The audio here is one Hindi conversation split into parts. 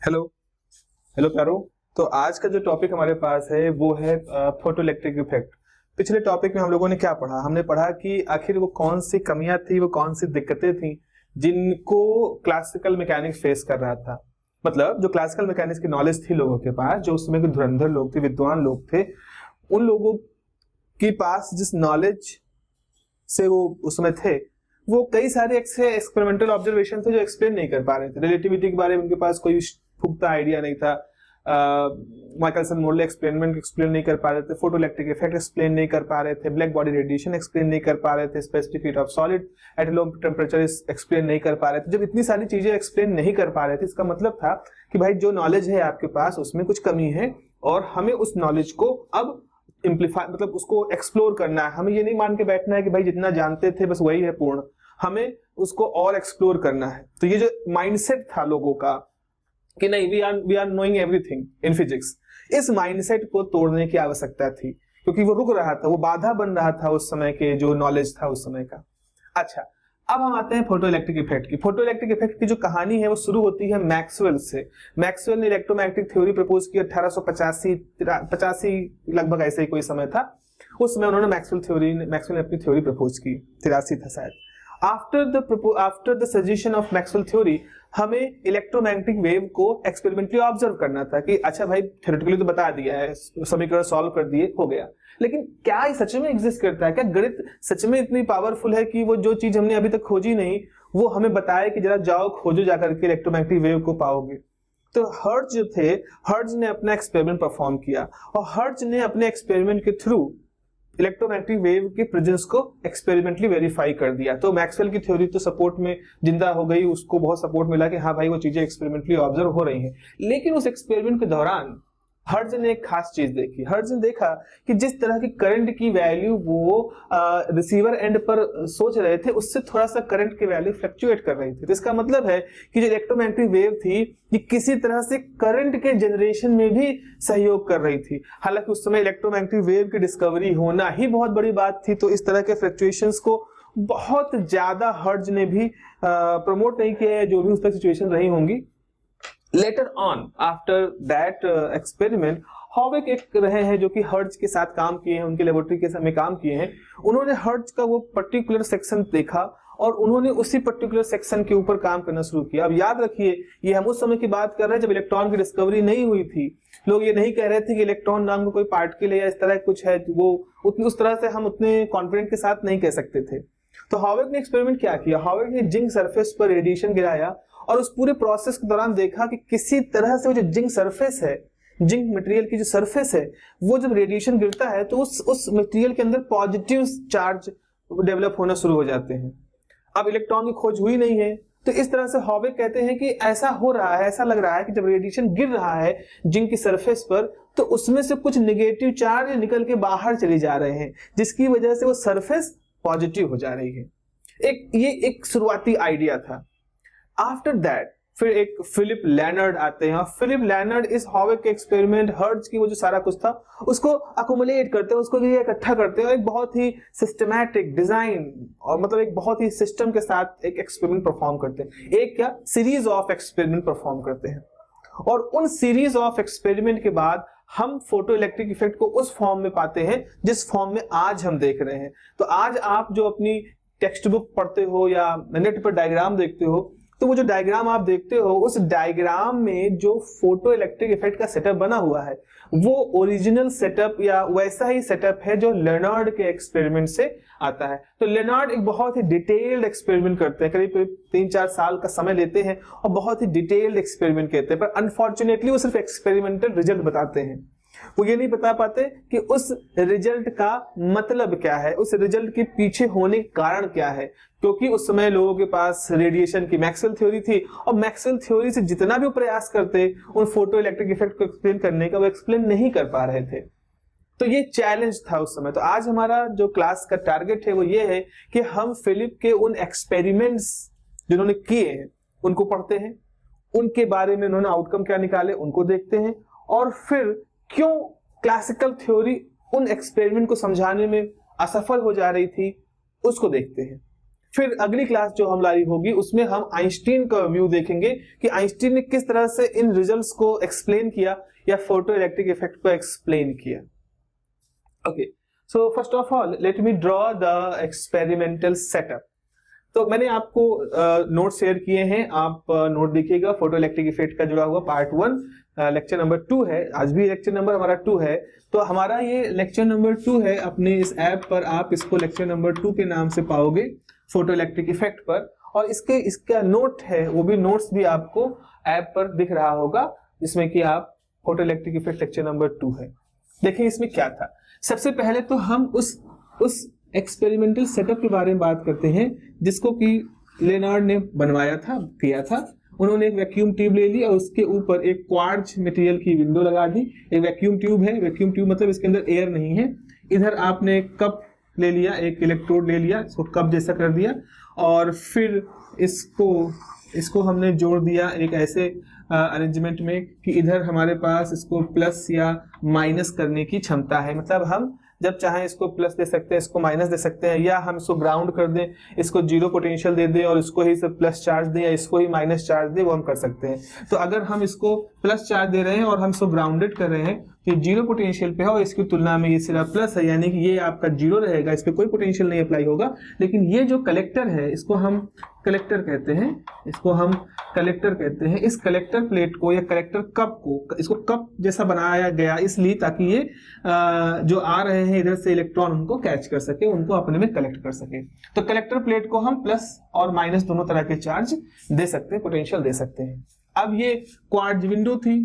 हेलो हेलो प्यारो। तो आज का जो टॉपिक हमारे पास है वो है फोटो इलेक्ट्रिक इफेक्ट। पिछले टॉपिक में हम लोगों ने क्या पढ़ा? हमने पढ़ा कि आखिर वो कौन सी कमियां थी, वो कौन सी दिक्कतें थी जिनको क्लासिकल मैकेनिक्स फेस कर रहा था। मतलब जो क्लासिकल मैकेनिक्स की नॉलेज थी लोगों के पास, जो उस समय के धुरंधर लोग थे, विद्वान लोग थे, उन लोगों के पास जिस नॉलेज से वो उस समय थे, वो कई सारे एक्सपेरिमेंटल ऑब्जर्वेशन थे जो एक्सप्लेन नहीं कर पा रहे थे। रिलेटिविटी के बारे में उनके पास कोई पुख्ता आइडिया नहीं था। माइकलसन मोरले एक्सपेरिमेंट एक्सप्लेन नहीं कर पा रहे थे, फोटो इलेक्ट्रिक इफेक्ट एक्सप्लेन नहीं कर पा रहे थे, ब्लैक बॉडी रेडिएशन एक्सप्लेन नहीं कर पा रहे थे, specific heat of solid at low temperature explain नहीं कर पा रहे थे। जब इतनी सारी चीजें एक्सप्लेन नहीं कर पा रहे थे, इसका मतलब था कि भाई जो नॉलेज है आपके पास उसमें कुछ कमी है और हमें उस नॉलेज को अब इम्प्लीफाई, मतलब उसको एक्सप्लोर करना है। हमें ये नहीं मान के बैठना है कि भाई जितना जानते थे बस वही है पूर्ण, हमें उसको और एक्सप्लोर करना है। तो ये जो माइंडसेट था लोगों का कि नहीं, we are knowing everything in physics, इस माइंडसेट को तोड़ने की आवश्यकता थी, क्योंकि वो रुक रहा था, वो बाधा बन रहा था उस समय के जो नॉलेज था उस समय का। अच्छा, अब हम आते हैं फोटो इलेक्ट्रिक इफेक्ट की। फोटो इलेक्ट्रिक इफेक्ट की जो कहानी है वो शुरू होती है मैक्सवेल से। मैक्सवेल ने इलेक्ट्रोमैग्नेटिक थ्योरी प्रपोज की 1885 लगभग, ऐसे ही कोई समय था। उस समय उन्होंने मैक्सवेल ने अपनी थ्योरी प्रपोज की, 83 था शायद। After the suggestion of Maxwell theory, हमें इलेक्ट्रोमैग्नेटिक वेव को एक्सपेरिमेंटली ऑब्जर्व करना था कि अच्छा भाई थ्योरेटिकली तो बता दिया है, समीकरण सॉल्व कर दिए, हो गया, लेकिन क्या ये सच में एग्जिस्ट करता है? क्या गणित सच में इतनी पावरफुल है कि वो जो चीज हमने अभी तक खोजी नहीं वो हमें बताए कि जरा जाओ खोजो जाकर के इलेक्ट्रोमैग्नेटिक वेव को पाओगे? तो हर्ट्ज जो थे, हर्ट्ज ने अपना एक्सपेरिमेंट परफॉर्म किया और हर्ट्ज ने अपने एक्सपेरिमेंट के थ्रू इलेक्ट्रोमैग्नेटिक वेव के प्रेजेंस को एक्सपेरिमेंटली वेरीफाई कर दिया। तो मैक्सवेल की थ्योरी तो सपोर्ट में जिंदा हो गई, उसको बहुत सपोर्ट मिला कि हाँ भाई वो चीजें एक्सपेरिमेंटली ऑब्जर्व हो रही हैं। लेकिन उस एक्सपेरिमेंट के दौरान हर्ट्ज ने एक खास चीज देखी। हर्ट्ज ने देखा कि जिस तरह की करंट की वैल्यू वो रिसीवर एंड पर सोच रहे थे, उससे थोड़ा सा करंट की वैल्यू फ्लक्चुएट कर रही थी। तो इसका मतलब है कि जो इलेक्ट्रोमैग्नेटिक वेव थी ये किसी तरह से करंट के जनरेशन में भी सहयोग कर रही थी। हालांकि उस समय इलेक्ट्रोमैग्नेटिक वेव की डिस्कवरी होना ही बहुत बड़ी बात थी, तो इस तरह के फ्लक्चुएशंस को बहुत ज्यादा हर्ट्ज ने भी प्रमोट नहीं किया, जो भी उस तक सिचुएशन रही होंगी। Later on after that experiment, हॉविक एक रहे हैं जो कि हर्ट्ज के साथ काम किए हैं, उनके लेबोरेटरी के समय काम किए हैं। उन्होंने हर्ट्ज का वो पर्टिकुलर सेक्शन देखा और उन्होंने उसी पर्टिकुलर सेक्शन के ऊपर काम करना शुरू किया। अब याद रखिए, ये हम उस समय की बात कर रहे हैं जब इलेक्ट्रॉन की डिस्कवरी नहीं हुई थी। लोग ये नहीं कह रहे थे कि इलेक्ट्रॉन नाम का कोई पार्टिकल है या इस तरह कुछ है, वो उस तरह से हम उतने कॉन्फिडेंट के साथ नहीं कह सकते थे। तो हॉविक ने एक्सपेरिमेंट क्या किया? हॉविक ने जिंक सरफेस पर रेडिएशन गिराया और उस पूरे प्रोसेस के दौरान देखा कि किसी तरह से वो जो जिंक सरफेस है, जिंक मटेरियल की जो सरफेस है, वो जब रेडिएशन गिरता है तो उस मटेरियल के अंदर पॉजिटिव चार्ज डेवलप होना शुरू हो जाते हैं। अब इलेक्ट्रॉन की खोज हुई नहीं है, तो इस तरह से हॉविक कहते हैं कि ऐसा हो रहा है, ऐसा लग रहा है कि जब रेडिएशन गिर रहा है जिंक की सरफेस पर, तो उसमें से कुछ नेगेटिव चार्ज निकल के बाहर चले जा रहे हैं, जिसकी वजह से वो सरफेस पॉजिटिव हो जा रही है। ये एक शुरुआती आइडिया था। आफ्टर दैट फिर एक फिलिप लैनर्ड आते हैं और फिलिप लैनर्ड इस हॉविक के एक्सपेरिमेंट, हर्ट्ज की वो जो सारा कुछ था उसको अकोमुलेट करते हैं, उसको इकट्ठा करते हैं और एक बहुत ही सिस्टमैटिक डिजाइन और मतलब एक बहुत ही सिस्टम के साथ एक एक्सपेरिमेंट परफॉर्म करते हैं। एक क्या, सीरीज ऑफ एक्सपेरिमेंट परफॉर्म करते हैं और उन सीरीज ऑफ एक्सपेरिमेंट के बाद हम फोटो इलेक्ट्रिक इफेक्ट को उस फॉर्म में पाते हैं जिस फॉर्म में आज हम देख रहे हैं। तो आज आप जो अपनी टेक्स्ट बुक पढ़ते हो या नेट पर डायग्राम देखते हो, तो वो जो डायग्राम आप देखते हो उस डायग्राम में जो फोटो इलेक्ट्रिक इफेक्ट का सेटअप बना हुआ है वो ओरिजिनल सेटअप या वैसा ही सेटअप है जो लेनार्ड के एक्सपेरिमेंट से आता है। तो लेनार्ड एक बहुत ही डिटेल्ड एक्सपेरिमेंट करते हैं, करीब 3-4 साल का समय लेते हैं और बहुत ही डिटेल्ड एक्सपेरिमेंट कहते हैं, पर अनफॉर्चुनेटली वो सिर्फ एक्सपेरिमेंटल रिजल्ट बताते हैं। वो ये नहीं बता पाते कि उस रिजल्ट का मतलब क्या है, उस रिजल्ट के पीछे होने का कारण क्या है, क्योंकि उस समय लोगों के पास रेडिएशन की मैक्सवेल थ्योरी थी और मैक्सवेल थ्योरी से जितना भी प्रयास करते उन फोटो इलेक्ट्रिक इफेक्ट को एक्सप्लेन करने का, वो एक्सप्लेन नहीं कर पा रहे थे। तो ये चैलेंज था उस समय। तो आज हमारा जो क्लास का टारगेट है वो ये है कि हम फिलिप के उन एक्सपेरिमेंट्स जिन्होंने किए हैं उनको पढ़ते हैं, उनके बारे में उन्होंने आउटकम क्या निकाले उनको देखते हैं, और फिर क्यों क्लासिकल थ्योरी उन एक्सपेरिमेंट को समझाने में असफल हो जा रही थी उसको देखते हैं। फिर अगली क्लास जो हमारी होगी उसमें हम आइंस्टीन का व्यू देखेंगे कि आइंस्टीन ने किस तरह से इन रिजल्ट्स को एक्सप्लेन किया या फोटो इलेक्ट्रिक इफेक्ट को एक्सप्लेन किया। Okay, so first of all let me draw the experimental setup. तो मैंने आपको नोट शेयर किए हैं, आप नोट देखिएगा। फोटो इलेक्ट्रिक इफेक्ट का जुड़ा हुआ पार्ट 1 लेक्चर नंबर 2 है, आज भी लेक्चर नंबर हमारा 2 है। तो हमारा ये लेक्चर नंबर 2 है, अपने इस ऐप पर आप इसको लेक्चर नंबर 2 के नाम से पाओगे, फोटो इलेक्ट्रिक इफेक्ट पर। और इसका नोट है, वो भी नोट्स भी आपको ऐप पर दिख रहा होगा, जिसमें कि आप photo electric effect lecture number 2 है। देखिए इसमें क्या था। सबसे पहले तो हम उस एक्सपेरिमेंटल सेटअप के बारे में बात करते हैं जिसको कि लेनार्ड ने बनवाया था, किया था। उन्होंने एक वैक्यूम ट्यूब ले ली और उसके ऊपर एक क्वार्ट्ज मटेरियल की विंडो लगा दी। एक वैक्यूम ट्यूब है, वैक्यूम ट्यूब मतलब इसके अंदर एयर नहीं है। इधर आपने एक कप ले लिया, एक इलेक्ट्रोड ले लिया, इसको कप जैसा कर दिया और फिर इसको हमने जोड़ दिया एक ऐसे अरेंजमेंट में कि इधर हमारे पास इसको प्लस या माइनस करने की क्षमता है। मतलब हम जब चाहें इसको प्लस दे सकते हैं, इसको माइनस दे सकते हैं, या हम इसको ग्राउंड कर दें, इसको जीरो पोटेंशियल दे दें और इसको ही सिर्फ प्लस चार्ज दें या इसको ही माइनस चार्ज दें, वो हम कर सकते हैं। तो अगर हम इसको प्लस चार्ज दे रहे हैं और हम इसको ग्राउंडेड कर रहे हैं, ये जीरो पोटेंशियल पे है और इसकी तुलना में ये सिर्फ प्लस है, यानी कि ये आपका जीरो रहेगा, इस पर कोई पोटेंशियल नहीं अप्लाई होगा। लेकिन ये जो कलेक्टर है, इसको हम कलेक्टर कहते हैं, इसको हम कलेक्टर कहते हैं। इस कलेक्टर प्लेट को या कलेक्टर कप को, इसको कप जैसा बनाया गया इसलिए ताकि ये जो आ रहे हैं इधर से इलेक्ट्रॉन उनको कैच कर सके, उनको अपने में कलेक्ट कर सके। तो कलेक्टर प्लेट को हम प्लस और माइनस दोनों तरह के चार्ज दे सकते हैं, पोटेंशियल दे सकते हैं। अब ये क्वार्ट्ज विंडो थी।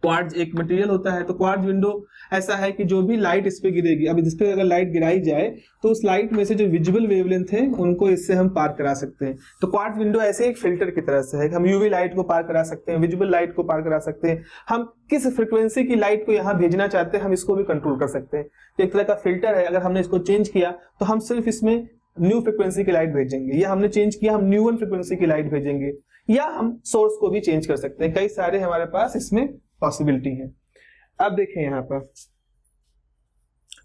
क्वार्ट्ज एक मटेरियल होता है, तो क्वार्ट्ज विंडो ऐसा है कि जो भी लाइट इस पे गिरेगी, अब इस पे अगर लाइट गिराई जाए तो उस लाइट में से जो विजिबल वेवलेंथ है उनको इससे हम पार करा सकते हैं। तो क्वार्ट्ज विंडो ऐसे एक फिल्टर की तरह से है कि हम यूवी लाइट को पार करा सकते हैं, विजिबल लाइट को पार करा सकते हैं। हम किस फ्रिक्वेंसी की लाइट को यहाँ भेजना चाहते हैं हम इसको भी कंट्रोल कर सकते हैं। तो एक तरह का फिल्टर है। अगर हमने इसको चेंज किया तो हम सिर्फ इसमें न्यू फ्रिक्वेंसी की लाइट भेजेंगे, या हमने चेंज किया हम न्यू वन फ्रिक्वेंसी की लाइट भेजेंगे, या हम सोर्स को भी चेंज कर सकते हैं। कई सारे हमारे पास इसमें पॉसिबिलिटी है। अब देखें यहाँ पर,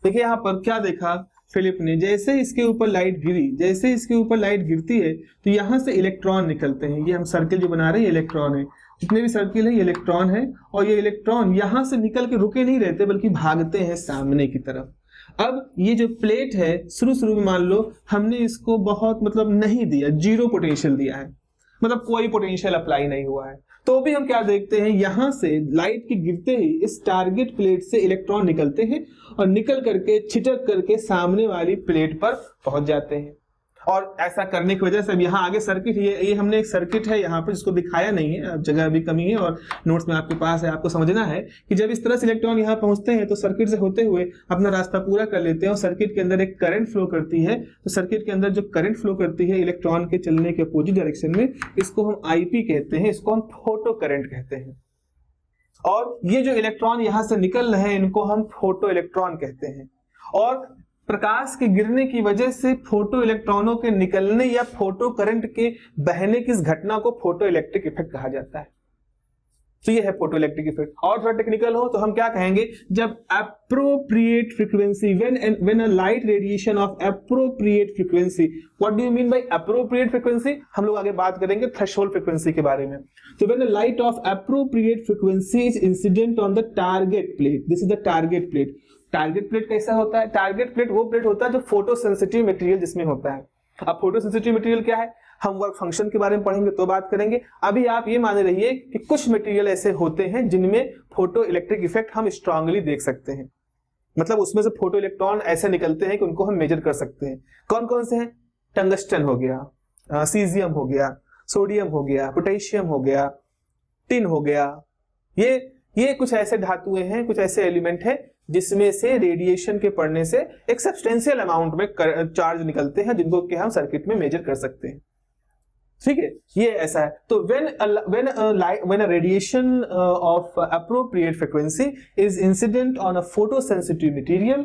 देखिए यहाँ पर क्या देखा फिलिप ने, जैसे इसके ऊपर लाइट गिरी, जैसे इसके ऊपर लाइट गिरती है तो यहाँ से इलेक्ट्रॉन निकलते हैं। ये हम सर्किल जो बना रहे हैं इलेक्ट्रॉन है, जितने भी सर्किल है ये इलेक्ट्रॉन है, और ये इलेक्ट्रॉन यहाँ से निकल के रुके नहीं रहते बल्कि भागते हैं सामने की तरफ। अब ये जो प्लेट है, शुरू में मान लो हमने इसको बहुत मतलब नहीं दिया, जीरो पोटेंशियल दिया है, मतलब कोई पोटेंशियल अप्लाई नहीं हुआ है, तो भी हम क्या देखते हैं, यहां से लाइट के गिरते ही इस टारगेट प्लेट से इलेक्ट्रॉन निकलते हैं और निकल करके छिटक करके सामने वाली प्लेट पर पहुंच जाते हैं। और ऐसा करने की वजह से अब यहाँ आगे सर्किट, ये हमने एक सर्किट है यहाँ पर जिसको दिखाया नहीं है, अब जगह भी कमी है और नोट्स में आपके पास है। आपको समझना है कि जब इस तरह से इलेक्ट्रॉन यहाँ पहुंचते हैं तो सर्किट से होते हुए अपना रास्ता पूरा कर लेते हैं और सर्किट के अंदर एक करंट फ्लो करती है। तो सर्किट के अंदर जो करंट फ्लो करती है इलेक्ट्रॉन के चलने के अपोजिट डायरेक्शन में, इसको हम आईपी कहते हैं, इसको हम फोटो करंट कहते हैं। और ये जो इलेक्ट्रॉन यहाँ से निकल रहे हैं इनको हम फोटो इलेक्ट्रॉन कहते हैं। और प्रकाश के गिरने की वजह से फोटो इलेक्ट्रॉनों के निकलने या फोटो करंट के बहने की इस घटना को फोटो इलेक्ट्रिक इफेक्ट कहा जाता है। तो ये है फोटो इलेक्ट्रिक इफेक्ट। और थोड़ा टेक्निकल हो तो हम क्या कहेंगे, जब appropriate frequency, when a light radiation of appropriate frequency, what do you mean by appropriate frequency, हम लोग आगे बात करेंगे थ्रेशोल्ड फ्रीक्वेंसी के बारे में। तो when a light of appropriate frequency is incident on the target plate, this is the target plate. Target plate कैसा होता है, टारगेट प्लेट वो प्लेट होता है जो फोटो सेंसिटिव मटेरियल जिसमें होता है। अब फोटो सेंसिटिव मटेरियल क्या है, हम वर्क फंक्शन के बारे में पढ़ेंगे तो बात करेंगे। अभी आप ये मान रहिए कि कुछ मटेरियल ऐसे होते हैं जिनमें फोटो इलेक्ट्रिक इफेक्ट हम स्ट्रांगली देख सकते हैं, मतलब उसमें से फोटो इलेक्ट्रॉन ऐसे निकलते हैं कि उनको हम मेजर कर सकते हैं। कौन कौन से हैं, टंगस्टन हो गया, सीजियम हो गया, सोडियम हो गया, पोटेशियम हो गया, टिन हो गया। ये कुछ ऐसे धातुएं हैं, कुछ ऐसे एलिमेंट है जिसमें से रेडिएशन के पड़ने से एक सब्सटेंशियल अमाउंट में चार्ज निकलते हैं जिनको कि हम सर्किट में मेजर कर सकते हैं। ठीक है, ये ऐसा है। तो when a radiation of appropriate frequency is incident on a photosensitive material,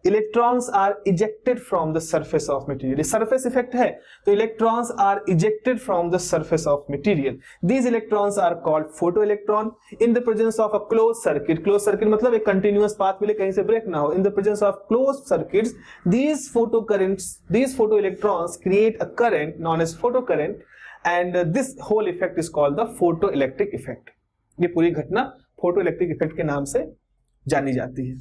electrons are ejected from the surface of material, surface effect है, तो electrons are ejected from the surface of material, these electrons are called photoelectron in the presence of a close circuit, close circuit मतलब एक कंटिन्यूअस पाथ मिले, कहीं से ब्रेक ना हो, इन the presence of close circuits these photo currents, these photo electrons create a current known as photo current and this whole effect is called the photoelectric effect। ये पूरी घटना फोटोइलेक्ट्रिक इफेक्ट के नाम से जानी जाती है।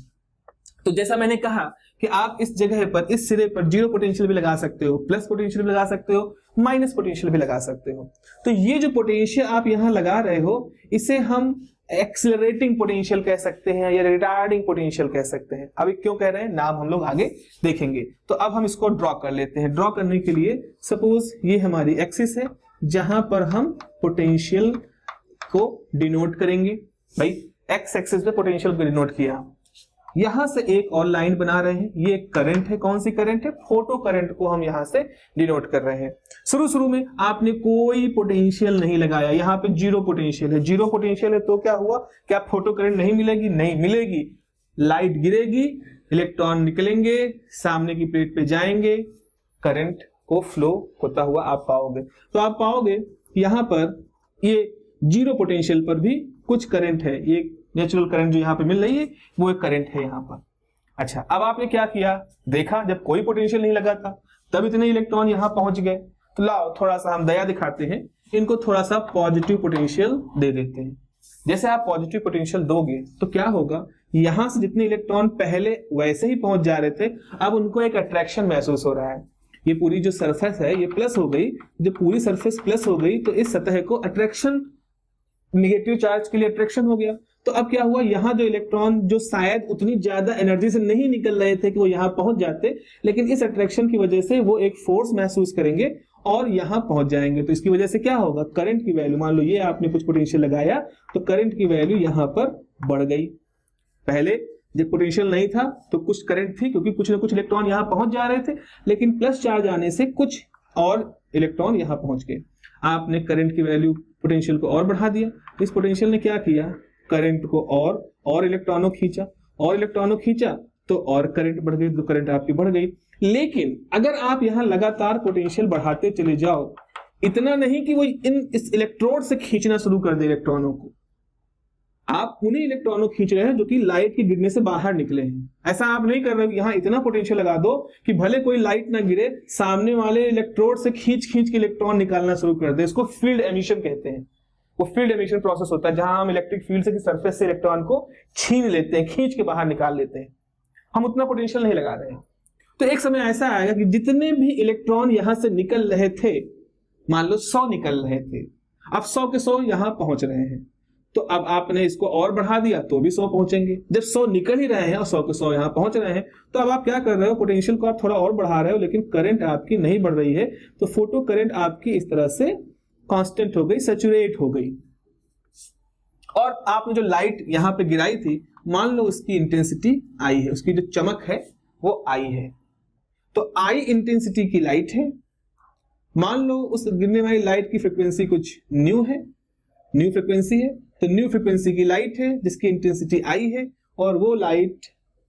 तो जैसा मैंने कहा कि आप इस जगह पर, इस सिरे पर जीरो पोटेंशियल भी लगा सकते हो, प्लस पोटेंशियल भी लगा सकते हो, माइनस पोटेंशियल भी लगा सकते हो। तो ये जो पोटेंशियल आप यहां लगा रहे हो इसे हम एक्सिलरेटिंग पोटेंशियल कह सकते हैं या रिटार्डिंग पोटेंशियल कह सकते हैं। अभी क्यों कह रहे हैं, नाम हम लोग आगे देखेंगे। तो अब हम इसको ड्रॉ कर लेते हैं। ड्रॉ करने के लिए सपोज ये हमारी एक्सिस है जहां पर हम पोटेंशियल को डिनोट करेंगे। भाई एक्स एक्सिस पे पोटेंशियल को डिनोट किया, यहां से एक और लाइन बना रहे हैं, ये करंट है, कौन सी करंट है, फोटो करंट को हम यहां से डिनोट कर रहे हैं। शुरू में आपने कोई पोटेंशियल नहीं लगाया, यहां पे जीरो पोटेंशियल है, जीरो पोटेंशियल है तो क्या हुआ, क्या फोटो करंट नहीं मिलेगी, नहीं मिलेगी, लाइट गिरेगी, इलेक्ट्रॉन निकलेंगे, सामने की प्लेट पे जाएंगे, करंट को फ्लो होता हुआ आप पाओगे। तो आप पाओगे यहां पर ये जीरो पोटेंशियल पर भी कुछ करंट है, ये नेचुरल करंट जो यहाँ पे मिल रही है वो एक करंट है यहाँ पर। अच्छा, अब आपने क्या किया, देखा जब कोई पोटेंशियल नहीं लगा था तब इतने इलेक्ट्रॉन यहाँ पहुंच गए, तो लाओ थोड़ा सा हम दया दिखाते हैं, इनको थोड़ा सा पॉजिटिव पोटेंशियल दे देते हैं। जैसे आप पॉजिटिव पोटेंशियल दोगे तो क्या होगा, यहां से जितने इलेक्ट्रॉन पहले वैसे ही पहुंच जा रहे थे अब उनको एक अट्रैक्शन महसूस हो रहा है। ये पूरी जो सरफेस है ये प्लस हो गई, जब पूरी सरफेस प्लस हो गई तो इस सतह को अट्रैक्शन, नेगेटिव चार्ज के लिए अट्रैक्शन हो गया। तो अब क्या हुआ, यहां जो इलेक्ट्रॉन जो शायद उतनी ज्यादा एनर्जी से नहीं निकल रहे थे कि वो यहां पहुंच जाते, लेकिन इस अट्रैक्शन की वजह से वो एक फोर्स महसूस करेंगे और यहां पहुंच जाएंगे। तो इसकी वजह से क्या होगा, करंट की वैल्यू, मान लो ये आपने कुछ पोटेंशियल लगाया तो करंट की वैल्यू यहां पर बढ़ गई। पहले जब पोटेंशियल नहीं था तो कुछ करंट थी क्योंकि कुछ ना कुछ इलेक्ट्रॉन यहां पहुंच जा रहे थे, लेकिन प्लस चार्ज आने से कुछ और इलेक्ट्रॉन यहां पहुंच गए। आपने करंट की वैल्यू पोटेंशियल को और बढ़ा दिया, इस पोटेंशियल ने क्या किया, करंट को और इलेक्ट्रॉनों खींचा, और इलेक्ट्रॉनों खींचा तो और करंट बढ़ गई, तो करंट आपकी बढ़ गई। लेकिन अगर आप यहां लगातार पोटेंशियल बढ़ाते चले जाओ, इतना नहीं कि वो इस इलेक्ट्रोड से खींचना शुरू कर दे इलेक्ट्रॉनों को, आप उन्हीं इलेक्ट्रॉनों खींच रहे हैं जो कि लाइट के गिरने से बाहर निकले हैं। ऐसा आप नहीं कर रहे, यहां इतना पोटेंशियल लगा दो कि भले कोई लाइट ना गिरे, सामने वाले इलेक्ट्रोड से खींच के इलेक्ट्रॉन निकालना शुरू कर दे। इसको फील्ड एमिशन कहते हैं। वो फील्ड एमिशन प्रोसेस होता है जहां हम इलेक्ट्रिक फील्ड से सरफेस से इलेक्ट्रॉन को छीन लेते हैं, खींच के बाहर निकाल लेते हैं। हम उतना पोटेंशियल नहीं लगा रहे हैं। तो एक समय ऐसा आएगा कि जितने भी इलेक्ट्रॉन यहां से निकल रहे थे, मान लो 100 निकल रहे थे, अब 100 के 100 यहां पहुंच रहे हैं, तो अब आपने इसको और बढ़ा दिया तो भी 100 पहुंचेंगे। जब 100 निकल ही रहे हैं और 100 के 100 यहां पहुंच रहे हैं, तो अब आप क्या कर रहे हो, पोटेंशियल को आप थोड़ा और बढ़ा रहे हो, लेकिन करंट आपकी नहीं बढ़ रही है। तो फोटो करंट आपकी इस तरह से कांस्टेंट हो गई, सैचुरेट हो गई। और आपने जो लाइट यहां पे गिराई थी, मान लो उसकी इंटेंसिटी आई है, उसकी जो चमक है वो आई है, तो आई इंटेंसिटी की लाइट है। मान लो उस गिरने वाली लाइट की फ्रीक्वेंसी कुछ न्यू है, न्यू फ्रीक्वेंसी है, तो न्यू फ्रीक्वेंसी की लाइट है जिसकी इंटेंसिटी आई है, और वो लाइट,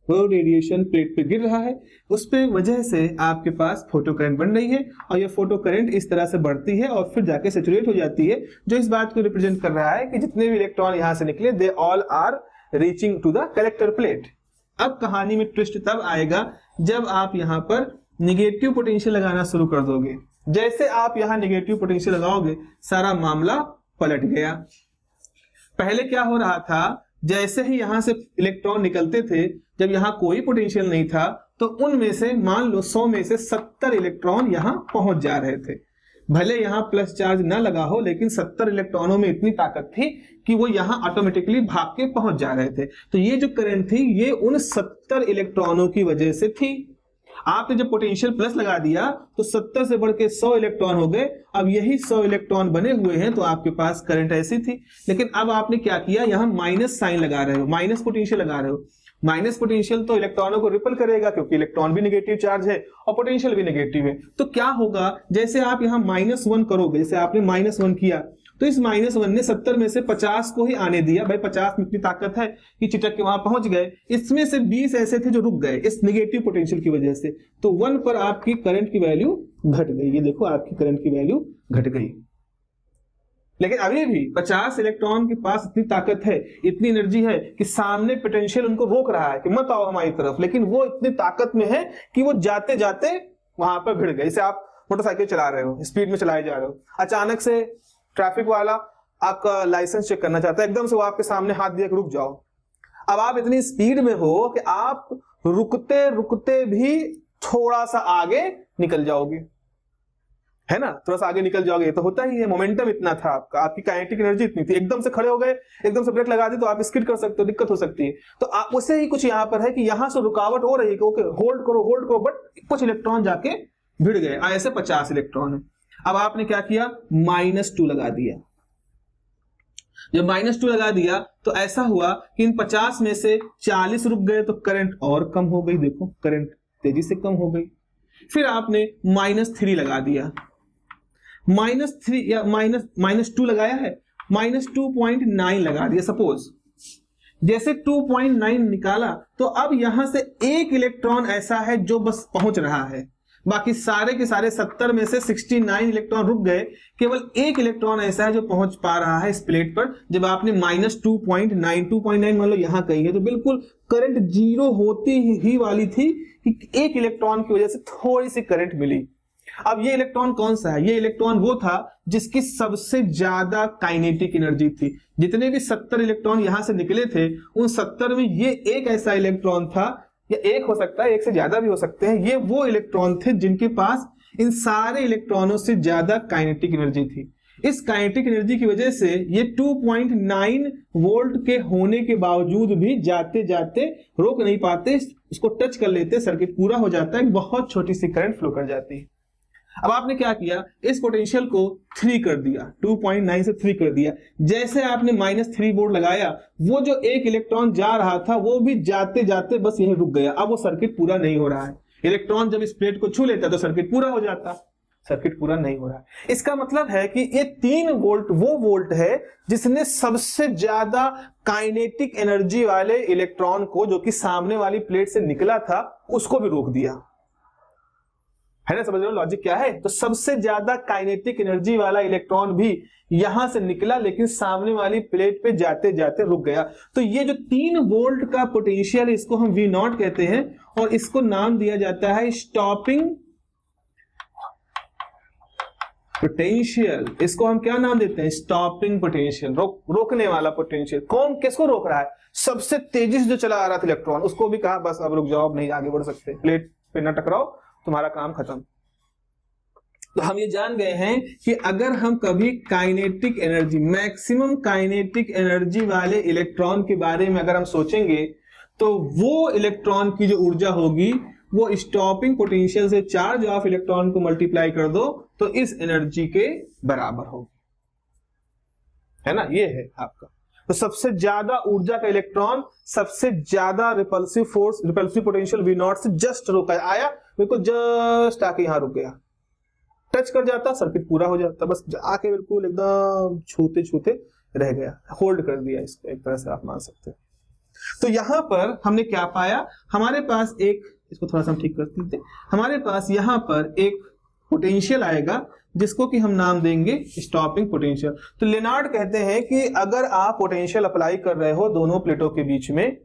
वो रेडिएशन प्लेट पे गिर रहा है, उस पे वजह से आपके पास फोटो करंट बन रही है, और ये फोटो करंट इस तरह से बढ़ती है और फिर जाके सैचुरेट हो जाती है, जो इस बात को रिप्रेजेंट कर रहा है कि जितने भी इलेक्ट्रॉन यहां से निकले, they all are reaching to the collector plate. अब कहानी में ट्विस्ट तब आएगा जब आप यहां पर निगेटिव पोटेंशियल लगाना शुरू कर दोगे। जैसे आप यहां निगेटिव पोटेंशियल लगाओगे, सारा मामला पलट गया। पहले क्या हो रहा था, जैसे ही यहां से इलेक्ट्रॉन निकलते थे, जब यहां कोई पोटेंशियल नहीं था, तो उनमें से मान लो 100 में से 70 इलेक्ट्रॉन यहां पहुंच जा रहे थे। भले यहां प्लस चार्ज ना लगा हो, लेकिन 70 इलेक्ट्रॉनों में इतनी ताकत थी कि वो यहां ऑटोमेटिकली भाग के पहुंच जा रहे थे। तो ये जो करंट थी ये उन 70 इलेक्ट्रॉनों की वजह से थी। आपने जब पोटेंशियल प्लस लगा दिया तो 70 से बढ़ के 100 इलेक्ट्रॉन हो गए। अब यही 100 इलेक्ट्रॉन बने हुए हैं, तो आपके पास करंट ऐसी थी। लेकिन अब आपने क्या किया, यहां माइनस साइन लगा रहे हो, माइनस पोटेंशियल लगा रहे हो। माइनस पोटेंशियल तो इलेक्ट्रॉनों को रिपल करेगा, क्योंकि इलेक्ट्रॉन भी नेगेटिव चार्ज है और पोटेंशियल भी नेगेटिव है। तो क्या होगा, जैसे आप यहां -1 करोगे, जैसे आपने -1 किया, तो इस -1 ने 70 में से 50 को ही आने दिया। भाई 50 में इतनी ताकत है कि चिटक के वहां पहुंच गए। इसमें से 20 ऐसे थे जो रुक गए इस नेगेटिव पोटेंशियल की वजह से। तो 1 पर आपकी करंट की वैल्यू घट गई। ये देखो आपकी करंट की वैल्यू घट गई। लेकिन अभी भी 50 इलेक्ट्रॉन के पास इतनी ताकत है, इतनी एनर्जी है कि सामने पोटेंशियल उनको रोक रहा है कि मत आओ हमारी तरफ, लेकिन वो इतनी ताकत में है कि वो जाते जाते वहां पर भिड़ गए। जैसे आप मोटरसाइकिल चला रहे हो, स्पीड में चलाए जा रहे हो, अचानक से ट्रैफिक वाला आपका लाइसेंस चेक करना चाहता है, एकदम से वो आपके सामने हाथ दिया कि रुक जाओ। अब आप इतनी स्पीड में हो कि आप रुकते रुकते भी थोड़ा सा आगे निकल जाओगे, है ना, थोड़ा सा आगे निकल जाओगे। तो होता ही है, मोमेंटम इतना था आपका, आपकी काइनेटिक एनर्जी इतनी थी। एकदम से खड़े हो गए, एकदम से ब्रेक लगा दी तो आप स्किड कर सकते हो, दिक्कत हो सकती है। तो आप उससे ही कुछ यहाँ पर है कि यहां से रुकावट हो रही है कि ओके होल्ड करो, बट कुछ इलेक्ट्रॉन जाके भिड़ गए। ऐसे 50 इलेक्ट्रॉन है। अब आपने क्या किया, -2 लगा दिया। जब -2 लगा दिया तो ऐसा हुआ कि इन 50 में से 40 रुक गए तो करंट और कम हो गई। देखो करंट तेजी से कम हो गई। फिर आपने -3 लगा दिया, -3 या -2 लगाया है, -2.9 लगा दिया। सपोज जैसे 2.9 निकाला तो अब यहां से एक इलेक्ट्रॉन ऐसा है जो बस पहुंच रहा है, बाकी सारे के सारे 70 में से 69 इलेक्ट्रॉन रुक गए। केवल एक इलेक्ट्रॉन ऐसा है जो पहुंच पा रहा है इस प्लेट पर। जब आपने -2.9 मान लो यहां कहीं है, तो बिल्कुल करंट 0 होती ही वाली थी कि एक इलेक्ट्रॉन की वजह से थोड़ी सी करंट मिली। अब ये इलेक्ट्रॉन कौन सा है, ये इलेक्ट्रॉन वो था जिसकी सबसे ज्यादा काइनेटिक एनर्जी थी। जितने भी 70 इलेक्ट्रॉन यहां से निकले थे, उन 70 में ये एक ऐसा इलेक्ट्रॉन था, या एक हो सकता है, एक से ज्यादा भी हो सकते हैं। ये वो इलेक्ट्रॉन थे जिनके पास इन सारे इलेक्ट्रॉनों से ज्यादा काइनेटिक एनर्जी थी। इस काइनेटिक एनर्जी की वजह से ये 2.9 वोल्ट के होने के बावजूद भी जाते जाते रोक नहीं पाते, इसको टच कर लेते, सर्किट पूरा हो जाता है, बहुत छोटी सी करंट फ्लो कर जाती है। अब आपने क्या किया, इस पोटेंशियल को 3 कर दिया, 2.9 से 3 कर दिया। जैसे आपने -3 वोल्ट लगाया, वो जो एक इलेक्ट्रॉन जा रहा था वो भी जाते जाते बस यहीं रुक गया। अब वो सर्किट पूरा नहीं हो रहा है। इलेक्ट्रॉन जब इस प्लेट को छू लेता तो सर्किट पूरा हो जाता, सर्किट पूरा नहीं हो रहा है। इसका मतलब है कि ये 3 वोल्ट वो वोल्ट है जिसने सबसे ज्यादा काइनेटिक एनर्जी वाले इलेक्ट्रॉन को, जो कि सामने वाली प्लेट से निकला था, उसको भी रोक दिया, है ना। समझ रहे हो लॉजिक क्या है। तो सबसे ज्यादा काइनेटिक एनर्जी वाला इलेक्ट्रॉन भी यहां से निकला, लेकिन सामने वाली प्लेट पे जाते जाते रुक गया। तो ये जो 3 वोल्ट का पोटेंशियल, इसको हम V0 कहते हैं, और इसको नाम दिया जाता है स्टॉपिंग पोटेंशियल। इसको हम क्या नाम देते हैं, स्टॉपिंग पोटेंशियल, रोकने वाला पोटेंशियल। कौन किसको रोक रहा है, सबसे तेजी से जो चला आ रहा था इलेक्ट्रॉन, उसको भी कहा बस अब रुक जाओ, अब नहीं आगे बढ़ सकते, प्लेट पे न टकराओ, तुम्हारा काम खत्म। तो हम ये जान गए हैं कि अगर हम कभी kinetic energy, maximum kinetic energy वाले इलेक्ट्रॉन के बारे में अगर हम सोचेंगे, तो वो इलेक्ट्रॉन की जो ऊर्जा होगी वो स्टॉपिंग पोटेंशियल से चार्ज ऑफ इलेक्ट्रॉन को मल्टीप्लाई कर दो तो इस एनर्जी के बराबर होगी, है ना। ये है आपका। तो सबसे ज्यादा ऊर्जा का इलेक्ट्रॉन सबसे ज्यादा repulsive force, repulsive potential V0 से जस्ट रोका, आया बिल्कुल जस्ट आके यहां रुक गया, टच कर जाता, सर्किट पूरा हो जाता, बस आके बिल्कुल एकदम छूते छूते रह गया, होल्ड कर दिया इसको, एक तरह से आप मान सकते हैं। तो यहां पर हमने क्या पाया, हमारे पास एक, इसको थोड़ा सा हम ठीक कर देते, हमारे पास यहां पर एक पोटेंशियल आएगा जिसको कि हम नाम देंगे स्टॉपिंग पोटेंशियल। तो लेनार्ड कहते हैं कि अगर आप पोटेंशियल अप्लाई कर रहे हो दोनों प्लेटों के बीच में,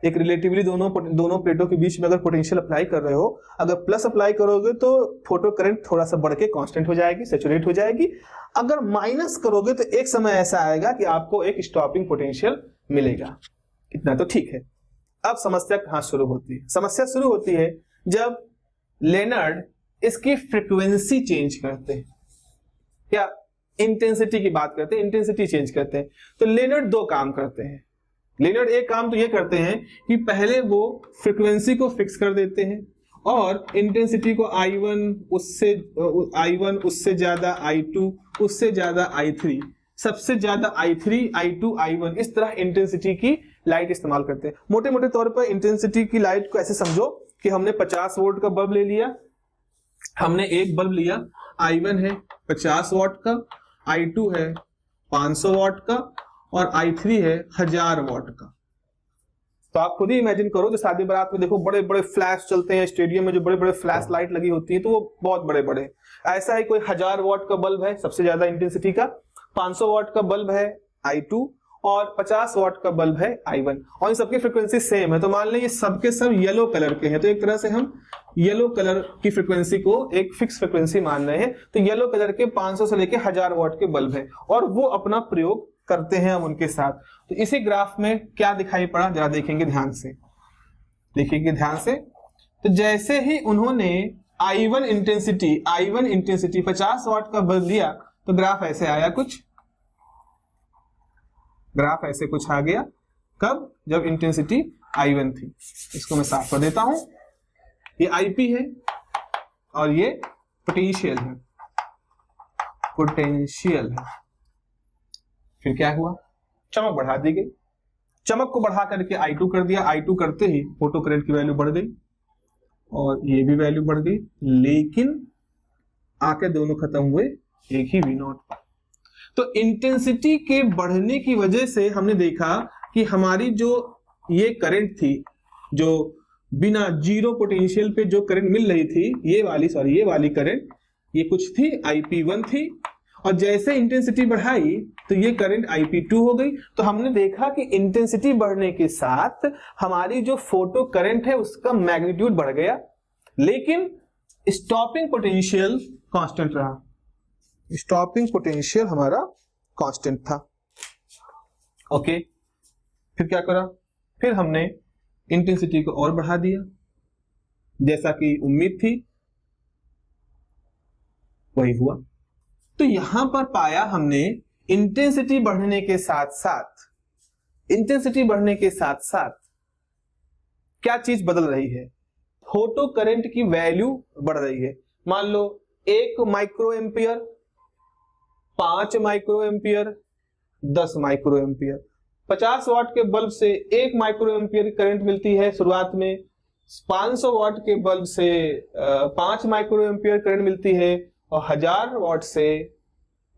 एक रिलेटिवली दोनों प्लेटों के बीच में अगर पोटेंशियल अप्लाई कर रहे हो, अगर प्लस अप्लाई करोगे तो फोटो करंट थोड़ा सा बढ़ के कांस्टेंट हो जाएगी, सैचुरेट हो जाएगी। अगर माइनस करोगे तो एक समय ऐसा आएगा कि आपको एक स्टॉपिंग पोटेंशियल मिलेगा। इतना तो ठीक है। अब समस्या कहां शुरू होती है, समस्या शुरू होती है जब लेनार्ड इसकी फ्रीक्वेंसी चेंज करते हैं, या इंटेंसिटी की बात करते हैं, इंटेंसिटी चेंज करते हैं। तो लेनार्ड 2 काम करते हैं। लेनार्ड एक काम तो ये करते हैं कि पहले वो फ्रीक्वेंसी को फिक्स कर देते हैं और इंटेंसिटी को I1 उससे ज्यादा I2 उससे ज्यादा I3, सबसे ज्यादा I3 I2 I1, इस तरह इंटेंसिटी की लाइट इस्तेमाल करते हैं। मोटे मोटे तौर पर इंटेंसिटी की लाइट को ऐसे समझो कि हमने 50 वोल्ट का बल्ब ले लिया, हमने एक बल्ब लिया, I1 है 50 वाट का, I2 है 500 वाट का और I3 है 1000 वाट का। तो आप खुद ही इमेजिन करो, जो शादी बारात में देखो बड़े बड़े फ्लैश चलते हैं, स्टेडियम में जो बड़े बड़े फ्लैश लाइट लगी होती है तो वो बहुत बड़े बड़े, ऐसा ही कोई 1000 वाट का बल्ब है सबसे ज्यादा इंटेंसिटी का, 500 वाट का बल्ब है I2 और 50 वाट का बल्ब है I1 और इन सबकी फ्रीक्वेंसी सेम है। तो मान लें ये सबके सब येलो कलर के हैं, तो एक तरह से हम येलो कलर की फ्रीक्वेंसी को एक फिक्स फ्रीक्वेंसी मान रहे हैं। तो येलो कलर के 500 से लेके 1000 वाट के बल्ब है और वो अपना प्रयोग करते हैं हम उनके साथ। तो इसी ग्राफ में क्या दिखाई पड़ा, जरा देखेंगे ध्यान से, देखिएगा ध्यान से। तो जैसे ही उन्होंने I1 इंटेंसिटी 50 वाट का बल्ब लिया तो ग्राफ ऐसे आया, ग्राफ ऐसे कुछ आ गया। कब? जब इंटेंसिटी I1 थी। इसको मैं साफ कर देता हूं, ये IP है और ये पोटेंशियल है, फिर क्या हुआ, चमक बढ़ा दी गई, चमक को बढ़ा करके I2 कर दिया, I2 करते ही फोटो करंट की वैल्यू बढ़ गई और ये भी वैल्यू बढ़ गई, लेकिन आके दोनों खत्म हुए एक ही V0 पर। तो इंटेंसिटी के बढ़ने की वजह से हमने देखा कि हमारी जो ये करंट थी, जो बिना जीरो पोटेंशियल पे जो करंट मिल रही थी, ये वाली करंट, ये कुछ थी IP1 थी, और जैसे इंटेंसिटी बढ़ाई तो ये करंट IP2 हो गई। तो हमने देखा कि इंटेंसिटी बढ़ने के साथ हमारी जो फोटो करंट है उसका मैग्नीट्यूड बढ़ गया, लेकिन स्टॉपिंग पोटेंशियल कांस्टेंट रहा, स्टॉपिंग पोटेंशियल हमारा कांस्टेंट था। ओके, फिर क्या करा, फिर हमने इंटेंसिटी को और बढ़ा दिया, जैसा कि उम्मीद थी वही हुआ। तो यहां पर पाया हमने इंटेंसिटी बढ़ने के साथ क्या चीज बदल रही है, फोटो करंट की वैल्यू बढ़ रही है। मान लो 1 micro ampere, 5 micro ampere, 10 micro ampere. 50 वाट के बल्ब से 1 माइक्रो एम्पियर की करंट मिलती है शुरुआत में, 500 वाट के बल्ब से 5 माइक्रो एम्पियर करंट मिलती है और 1000 वाट से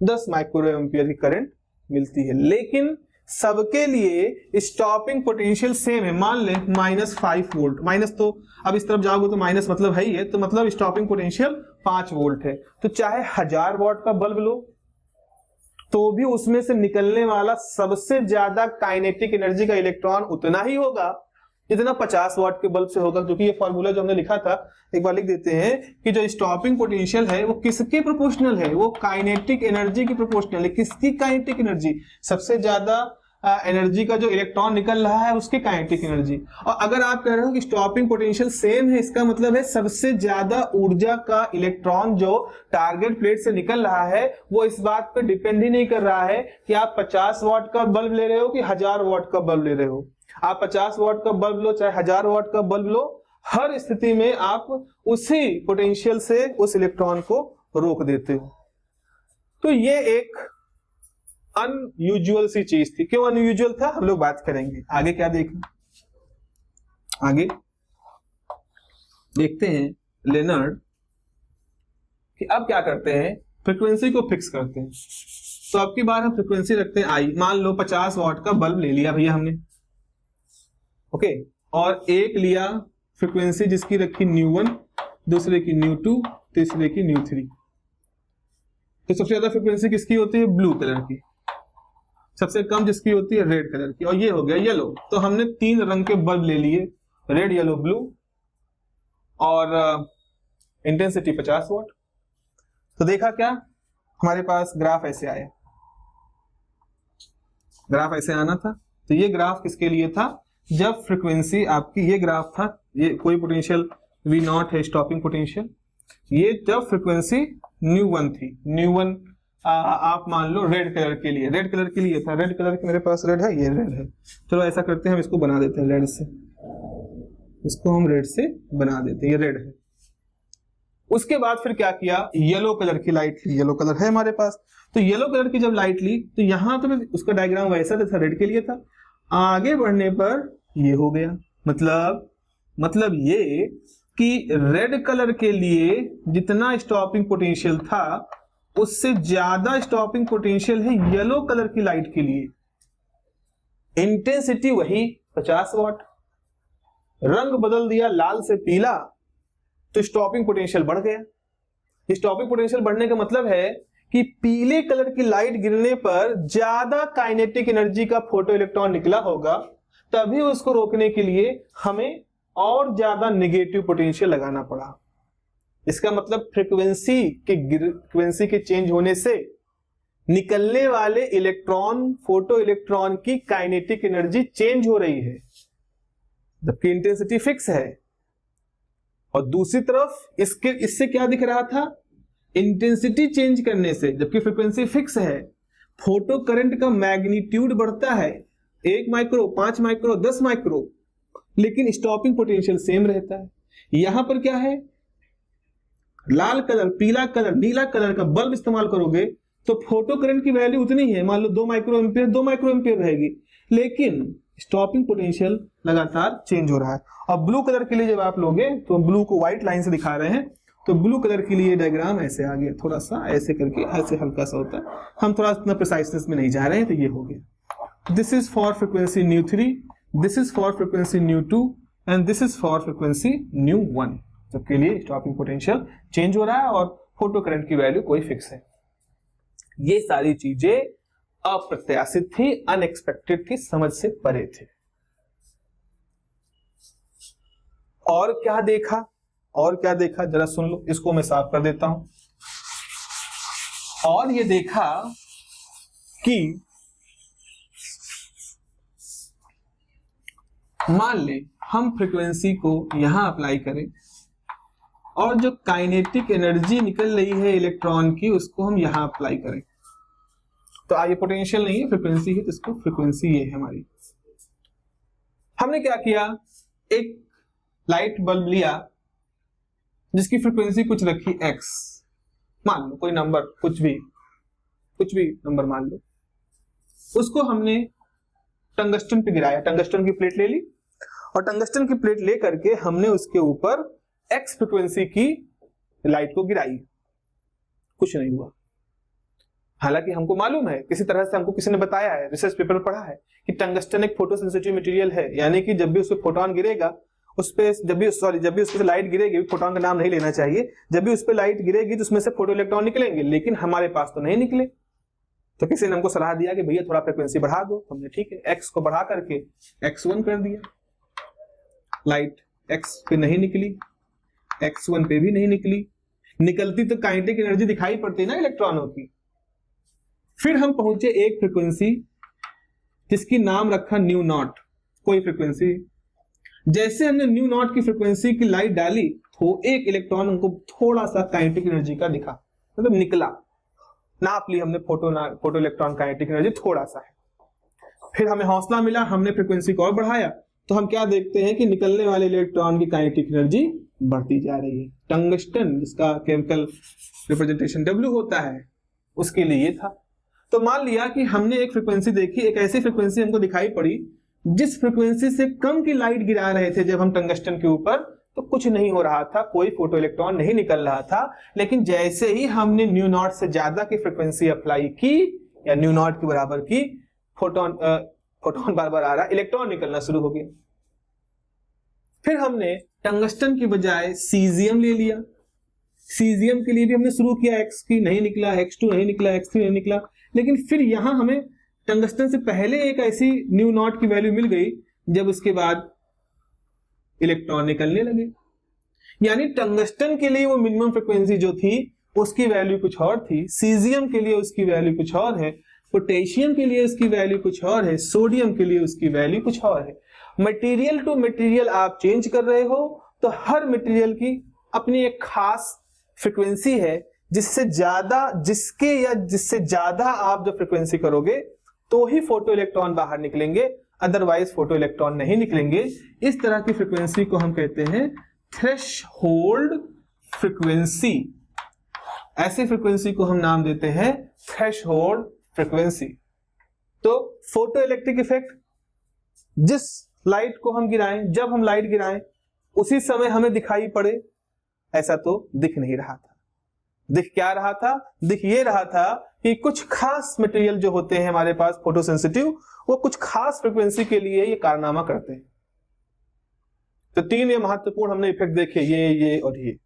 10 माइक्रो एम्पियर की करंट मिलती है। लेकिन सबके लिए स्टॉपिंग पोटेंशियल सेम है। मान ले -5 वोल्ट, माइनस तो अब इस तरफ जाओगे तो माइनस मतलब है ही है, तो मतलब स्टॉपिंग पोटेंशियल 5 वोल्ट है। तो चाहे 1000 वाट का बल्ब लो तो भी उसमें से निकलने वाला सबसे ज्यादा काइनेटिक एनर्जी का इलेक्ट्रॉन उतना ही होगा जितना 50 वाट के बल्ब से होगा, क्योंकि ये फॉर्मूला जो हमने लिखा था एक बार लिख देते हैं कि जो स्टॉपिंग पोटेंशियल है वो किसके प्रोपोर्शनल है, वो काइनेटिक एनर्जी की प्रोपोर्शनल है। किसकी काइनेटिक एनर्जी? सबसे ज्यादा एनर्जी का जो इलेक्ट्रॉन निकल रहा है उसकी काइनेटिक एनर्जी। और अगर आप कह रहे हो कि स्टॉपिंग पोटेंशियल सेम है, इसका मतलब है सबसे ज्यादा ऊर्जा का इलेक्ट्रॉन जो टारगेट प्लेट से निकल रहा है वो इस बात पर डिपेंड ही नहीं कर रहा है कि आप 50 वाट का बल्ब ले रहे हो कि 1000 वाट का बल्ब ले रहे हो। आप 50 वाट का बल्ब लो चाहे 1000 वाट का बल्ब लो, हर स्थिति में आप उसी पोटेंशियल से उस इलेक्ट्रॉन को रोक देते हो। तो ये एक अनयूजुअल सी चीज थी। क्यों अनयूजुअल था हम लोग बात करेंगे। आगे क्या देखना, आगे देखते हैं लेनर्ड कि अब क्या करते हैं, फ्रीक्वेंसी को फिक्स करते हैं। तो अब की बार हम फ्रीक्वेंसी रखते हैं आई। मान लो 50 वाट का बल्ब ले लिया भैया हमने, ओके, और एक लिया फ्रीक्वेंसी जिसकी रखी ν1, दूसरे की ν2, तीसरे की ν3। तो सबसे ज्यादा फ्रीक्वेंसी किसकी होती है? ब्लू कलर की। सबसे कम जिसकी होती है रेड कलर की, और ये हो गया येलो। तो हमने 3 रंग के बल्ब ले लिए, रेड, येलो, ब्लू, और इंटेंसिटी 50 वाट। तो देखा क्या हमारे पास ग्राफ ऐसे आया, ग्राफ ऐसे आना था। तो ये ग्राफ किसके लिए था? जब फ्रीक्वेंसी आपकी, ये ग्राफ था, ये कोई पोटेंशियल V0 है स्टॉपिंग पोटेंशियल, ये जब फ्रीक्वेंसी ν1 थी, ν1 आप मान लो रेड कलर के लिए, रेड कलर के लिए था, रेड कलर के मेरे पास रेड है, ये रेड है। चलो ऐसा करते हैं, हम इसको बना देते हैं रेड से, इसको हम रेड से बना देते हैं, ये रेड है। उसके बाद फिर क्या किया, येलो कलर की लाइट ली, येलो कलर है हमारे पास। तो येलो कलर की जब लाइट ली तो यहां तो उसका डायग्राम वैसा था, रेड के लिए था। आगे बढ़ने पर ये हो गया, मतलब ये कि रेड कलर के लिए जितना स्टॉपिंग पोटेंशियल था उससे ज्यादा स्टॉपिंग पोटेंशियल है येलो कलर की लाइट के लिए। इंटेंसिटी वही 50 वाट, रंग बदल दिया लाल से पीला तो स्टॉपिंग पोटेंशियल बढ़ गया। स्टॉपिंग पोटेंशियल बढ़ने का मतलब है कि पीले कलर की लाइट गिरने पर ज्यादा काइनेटिक एनर्जी का फोटो इलेक्ट्रॉन निकला होगा, तभी उसको रोकने के लिए हमें और ज्यादा नेगेटिव पोटेंशियल लगाना पड़ा। इसका मतलब फ्रीक्वेंसी के चेंज होने से निकलने वाले इलेक्ट्रॉन, फोटो इलेक्ट्रॉन की काइनेटिक एनर्जी चेंज हो रही है, जबकि इंटेंसिटी फिक्स है। और दूसरी तरफ इससे क्या दिख रहा था, इंटेंसिटी चेंज करने से, जबकि फ्रीक्वेंसी फिक्स है, फोटो करंट का मैग्नीट्यूड बढ़ता है, 1 माइक्रो, 5 माइक्रो, 10 माइक्रो, लेकिन स्टॉपिंग पोटेंशियल सेम रहता है। यहां पर क्या है, लाल कलर, पीला कलर, नीला कलर का बल्ब इस्तेमाल करोगे तो फोटो करंट की वैल्यू उतनी है, मान लो 2 माइक्रो एम्पियर, 2 माइक्रो एम्पियर रहेगी, लेकिन स्टॉपिंग पोटेंशियल लगातार चेंज हो रहा है। और ब्लू कलर के लिए जब आप लोगे तो ब्लू को व्हाइट लाइन से दिखा रहे हैं, तो ब्लू कलर के लिए डायग्राम ऐसे आ गया, थोड़ा सा ऐसे करके, ऐसे हल्का सा होता है, हम थोड़ा इतना प्रिसाइसनेस में नहीं जा रहे हैं, तो ये हो गया। This is for frequency new 3, this is for frequency new 2 and this is for frequency new 1, सबके लिए स्टॉपिंग पोटेंशियल चेंज हो रहा है और फोटो करंट की वैल्यू कोई फिक्स है। ये सारी चीजें अप्रत्याशित थी, अनएक्सपेक्टेड थी, समझ से परे थे। और क्या देखा, और क्या देखा जरा सुन लो, इसको मैं साफ कर देता हूं। और ये देखा कि मान ले हम फ्रीक्वेंसी को यहां अप्लाई करें और जो काइनेटिक एनर्जी निकल रही है इलेक्ट्रॉन की उसको हम यहां अप्लाई करें, तो ये पोटेंशियल नहीं है, फ्रीक्वेंसी है, तो इसको फ्रीक्वेंसी ये है हमारी। हमने क्या किया, एक लाइट बल्ब लिया जिसकी फ्रीक्वेंसी कुछ रखी x, मान लो कोई नंबर, कुछ भी नंबर मान लो, उसको हमने टंगस्टन पे गिराया, टंगस्टन की प्लेट ले ली और टंगस्टन की प्लेट ले करके हमने उसके ऊपर x फ्रीक्वेंसी की लाइट को गिराई, कुछ नहीं हुआ। हालांकि हमको मालूम है, किसी तरह से हमको किसी ने बताया है, रिसर्च पेपर में पढ़ा है कि टंगस्टन एक फोटो सेंसिटिव मटेरियल है, यानी कि जब भी उस पर फोटोन गिरेगा, उस पे जब भी उस पे लाइट गिरेगी, फोटोन का नाम नहीं लेना चाहिए, जब भी उस पे लाइट गिरेगी तो उसमें से फोटो इलेक्ट्रॉन निकलेंगे, लेकिन हमारे पास तो नहीं निकले। तो किसी ने हमको सलाह दिया कि भैया थोड़ा फ्रीक्वेंसी बढ़ा दो, तो हमने ठीक है x को बढ़ा करके x1 कर दिया, लाइट x पे नहीं निकली, x1 पे भी नहीं निकली, निकलती तो काइनेटिक एनर्जी दिखाई पड़ती ना इलेक्ट्रॉनों की। फिर हम पहुंचे एक फ्रीक्वेंसी जिसकी नाम रखा न्यू नॉट, कोई फ्रीक्वेंसी। जैसे हमने न्यू नॉट की फ्रीक्वेंसी की लाइट डाली तो एक इलेक्ट्रॉन हमको थोड़ा सा काइनेटिक एनर्जी का दिखा, मतलब निकला, नाप ली हमने फोटो इलेक्ट्रॉन काइनेटिक एनर्जी थोड़ा सा है। फिर हमें हौसला मिला, हमने फ्रीक्वेंसी को और बढ़ाया, तो हम क्या देखते हैं कि निकलने वाले इलेक्ट्रॉन की काइनेटिक एनर्जी बढ़ती जा रही है। टंगस्टन जिसका केमिकल रिप्रेजेंटेशन W होता है, उसके लिए था। तो मान लिया कि हमने एक फ्रीक्वेंसी देखी, एक ऐसी फ्रीक्वेंसी हमको दिखाई पड़ी जिस फ्रीक्वेंसी से कम की लाइट गिरा रहे थे जब हम टंगस्टन के ऊपर, तो कुछ नहीं हो रहा था, कोई फोटो इलेक्ट्रॉन नहीं निकल रहा था। लेकिन जैसे ही हमने न्यू नॉट से ज्यादा की फ्रीक्वेंसी अप्लाई की या न्यू नॉट के बराबर की, फोटोन बार बार आ रहा, इलेक्ट्रॉन निकलना शुरू हो गया। फिर हमने टंगस्टन की बजाय सीजियम ले लिया, सीजियम के लिए भी हमने शुरू किया, x की नहीं निकला, x2 नहीं निकला, x3 नहीं निकला, लेकिन फिर यहां हमें टंगस्टन से पहले एक ऐसी न्यू नॉट की वैल्यू मिल गई जब उसके बाद इलेक्ट्रॉन निकलने लगे। यानी टंगस्टन के लिए वो मिनिमम फ्रीक्वेंसी जो थी उसकी वैल्यू कुछ और थी, सीजियम के लिए उसकी वैल्यू कुछ और है, पोटेशियम के लिए उसकी वैल्यू कुछ और है, सोडियम के लिए उसकी वैल्यू कुछ और है। मटेरियल टू मटेरियल आप चेंज कर रहे हो तो हर मटेरियल की अपनी एक खास फ्रीक्वेंसी है, जिससे ज्यादा आप जब फ्रीक्वेंसी करोगे तो ही फोटो इलेक्ट्रॉन बाहर निकलेंगे, अदरवाइज फोटो इलेक्ट्रॉन नहीं निकलेंगे। इस तरह की फ्रीक्वेंसी को हम कहते हैं थ्रेशहोल्ड फ्रीक्वेंसी। ऐसी फ्रीक्वेंसी को हम नाम देते हैं थ्रेशहोल्ड फ्रीक्वेंसी। तो फोटो इलेक्ट्रिक इफेक्ट, जिस लाइट को हम गिराएं, जब हम लाइट गिराएं उसी समय हमें दिखाई पड़े, ऐसा तो दिख नहीं रहा था। दिख क्या रहा था? दिख ये रहा था कि कुछ खास मटेरियल जो होते हैं हमारे पास फोटोसेंसिटिव, वो कुछ खास फ्रीक्वेंसी के लिए ये कारनामा करते हैं। तो 3 ये महत्वपूर्ण हमने इफेक्ट देखे, ये और ये।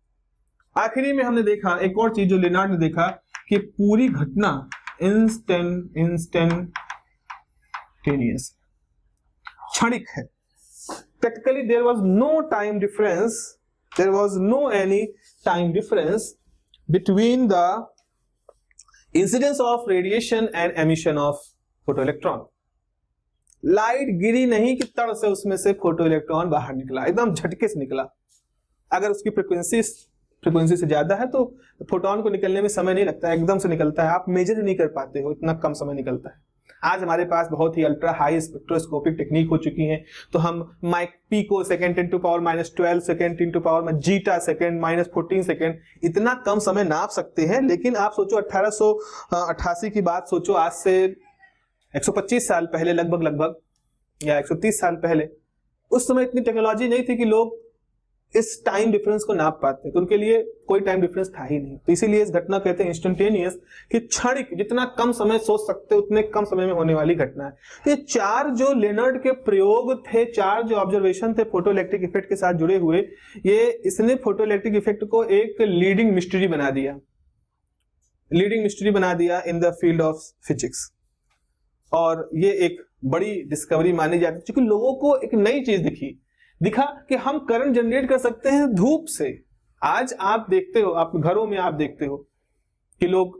आखिरी में हमने देखा एक और चीज जो लेनार्ड ने देखा कि पूरी घटना इंस्टेंटेनियस, क्षणिक है। Practically there was no time difference, there was no any time difference between the incidence of radiation and emission of photoelectron. Light गिरी नहीं कि तड़ से उसमें से फोटो इलेक्ट्रॉन बाहर निकला, एकदम झटके से निकला। अगर उसकी फ्रीक्वेंसी से ज्यादा है तो फोटोन को निकलने में समय नहीं लगता है, एकदम से निकलता है, आप मेजर नहीं कर पाते हो, इतना कम समय निकलता है। आज हमारे पास बहुत ही अल्ट्रा हाई स्पेक्ट्रोस्कोपिक टेक्निक हो चुकी हैं, तो हम माइक picosecond 10⁻12 second 10⁻, zeta second -14 second, इतना कम समय नाप सकते हैं। लेकिन आप सोचो 1888 की बात सोचो, आज से 125 साल पहले लगभग या 130 साल पहले, उस समय इतनी टेक्नोलॉजी नहीं थी कि लोग इस टाइम डिफरेंस को नाप पाते, तो उनके लिए कोई टाइम डिफरेंस था ही नहीं। तो इसीलिए इस घटना कहते हैं इंस्टेंटेनियस, कि क्षणिक, जितना कम समय सोच सकते उतने कम समय में होने वाली घटना है। ये 4 जो लेनर्ड के प्रयोग थे, 4 जो ऑब्जर्वेशन थे फोटो इलेक्ट्रिक इफेक्ट के साथ जुड़े हुए, ये इसने फोटो इलेक्ट्रिक इफेक्ट को एक लीडिंग मिस्ट्री बना दिया, in the field of physics. और ये एक बड़ी डिस्कवरी मानी जाती है, क्योंकि लोगों को एक नई चीज दिखा कि हम करंट जनरेट कर सकते हैं धूप से। आज आप देखते हो, आप घरों में आप देखते हो कि लोग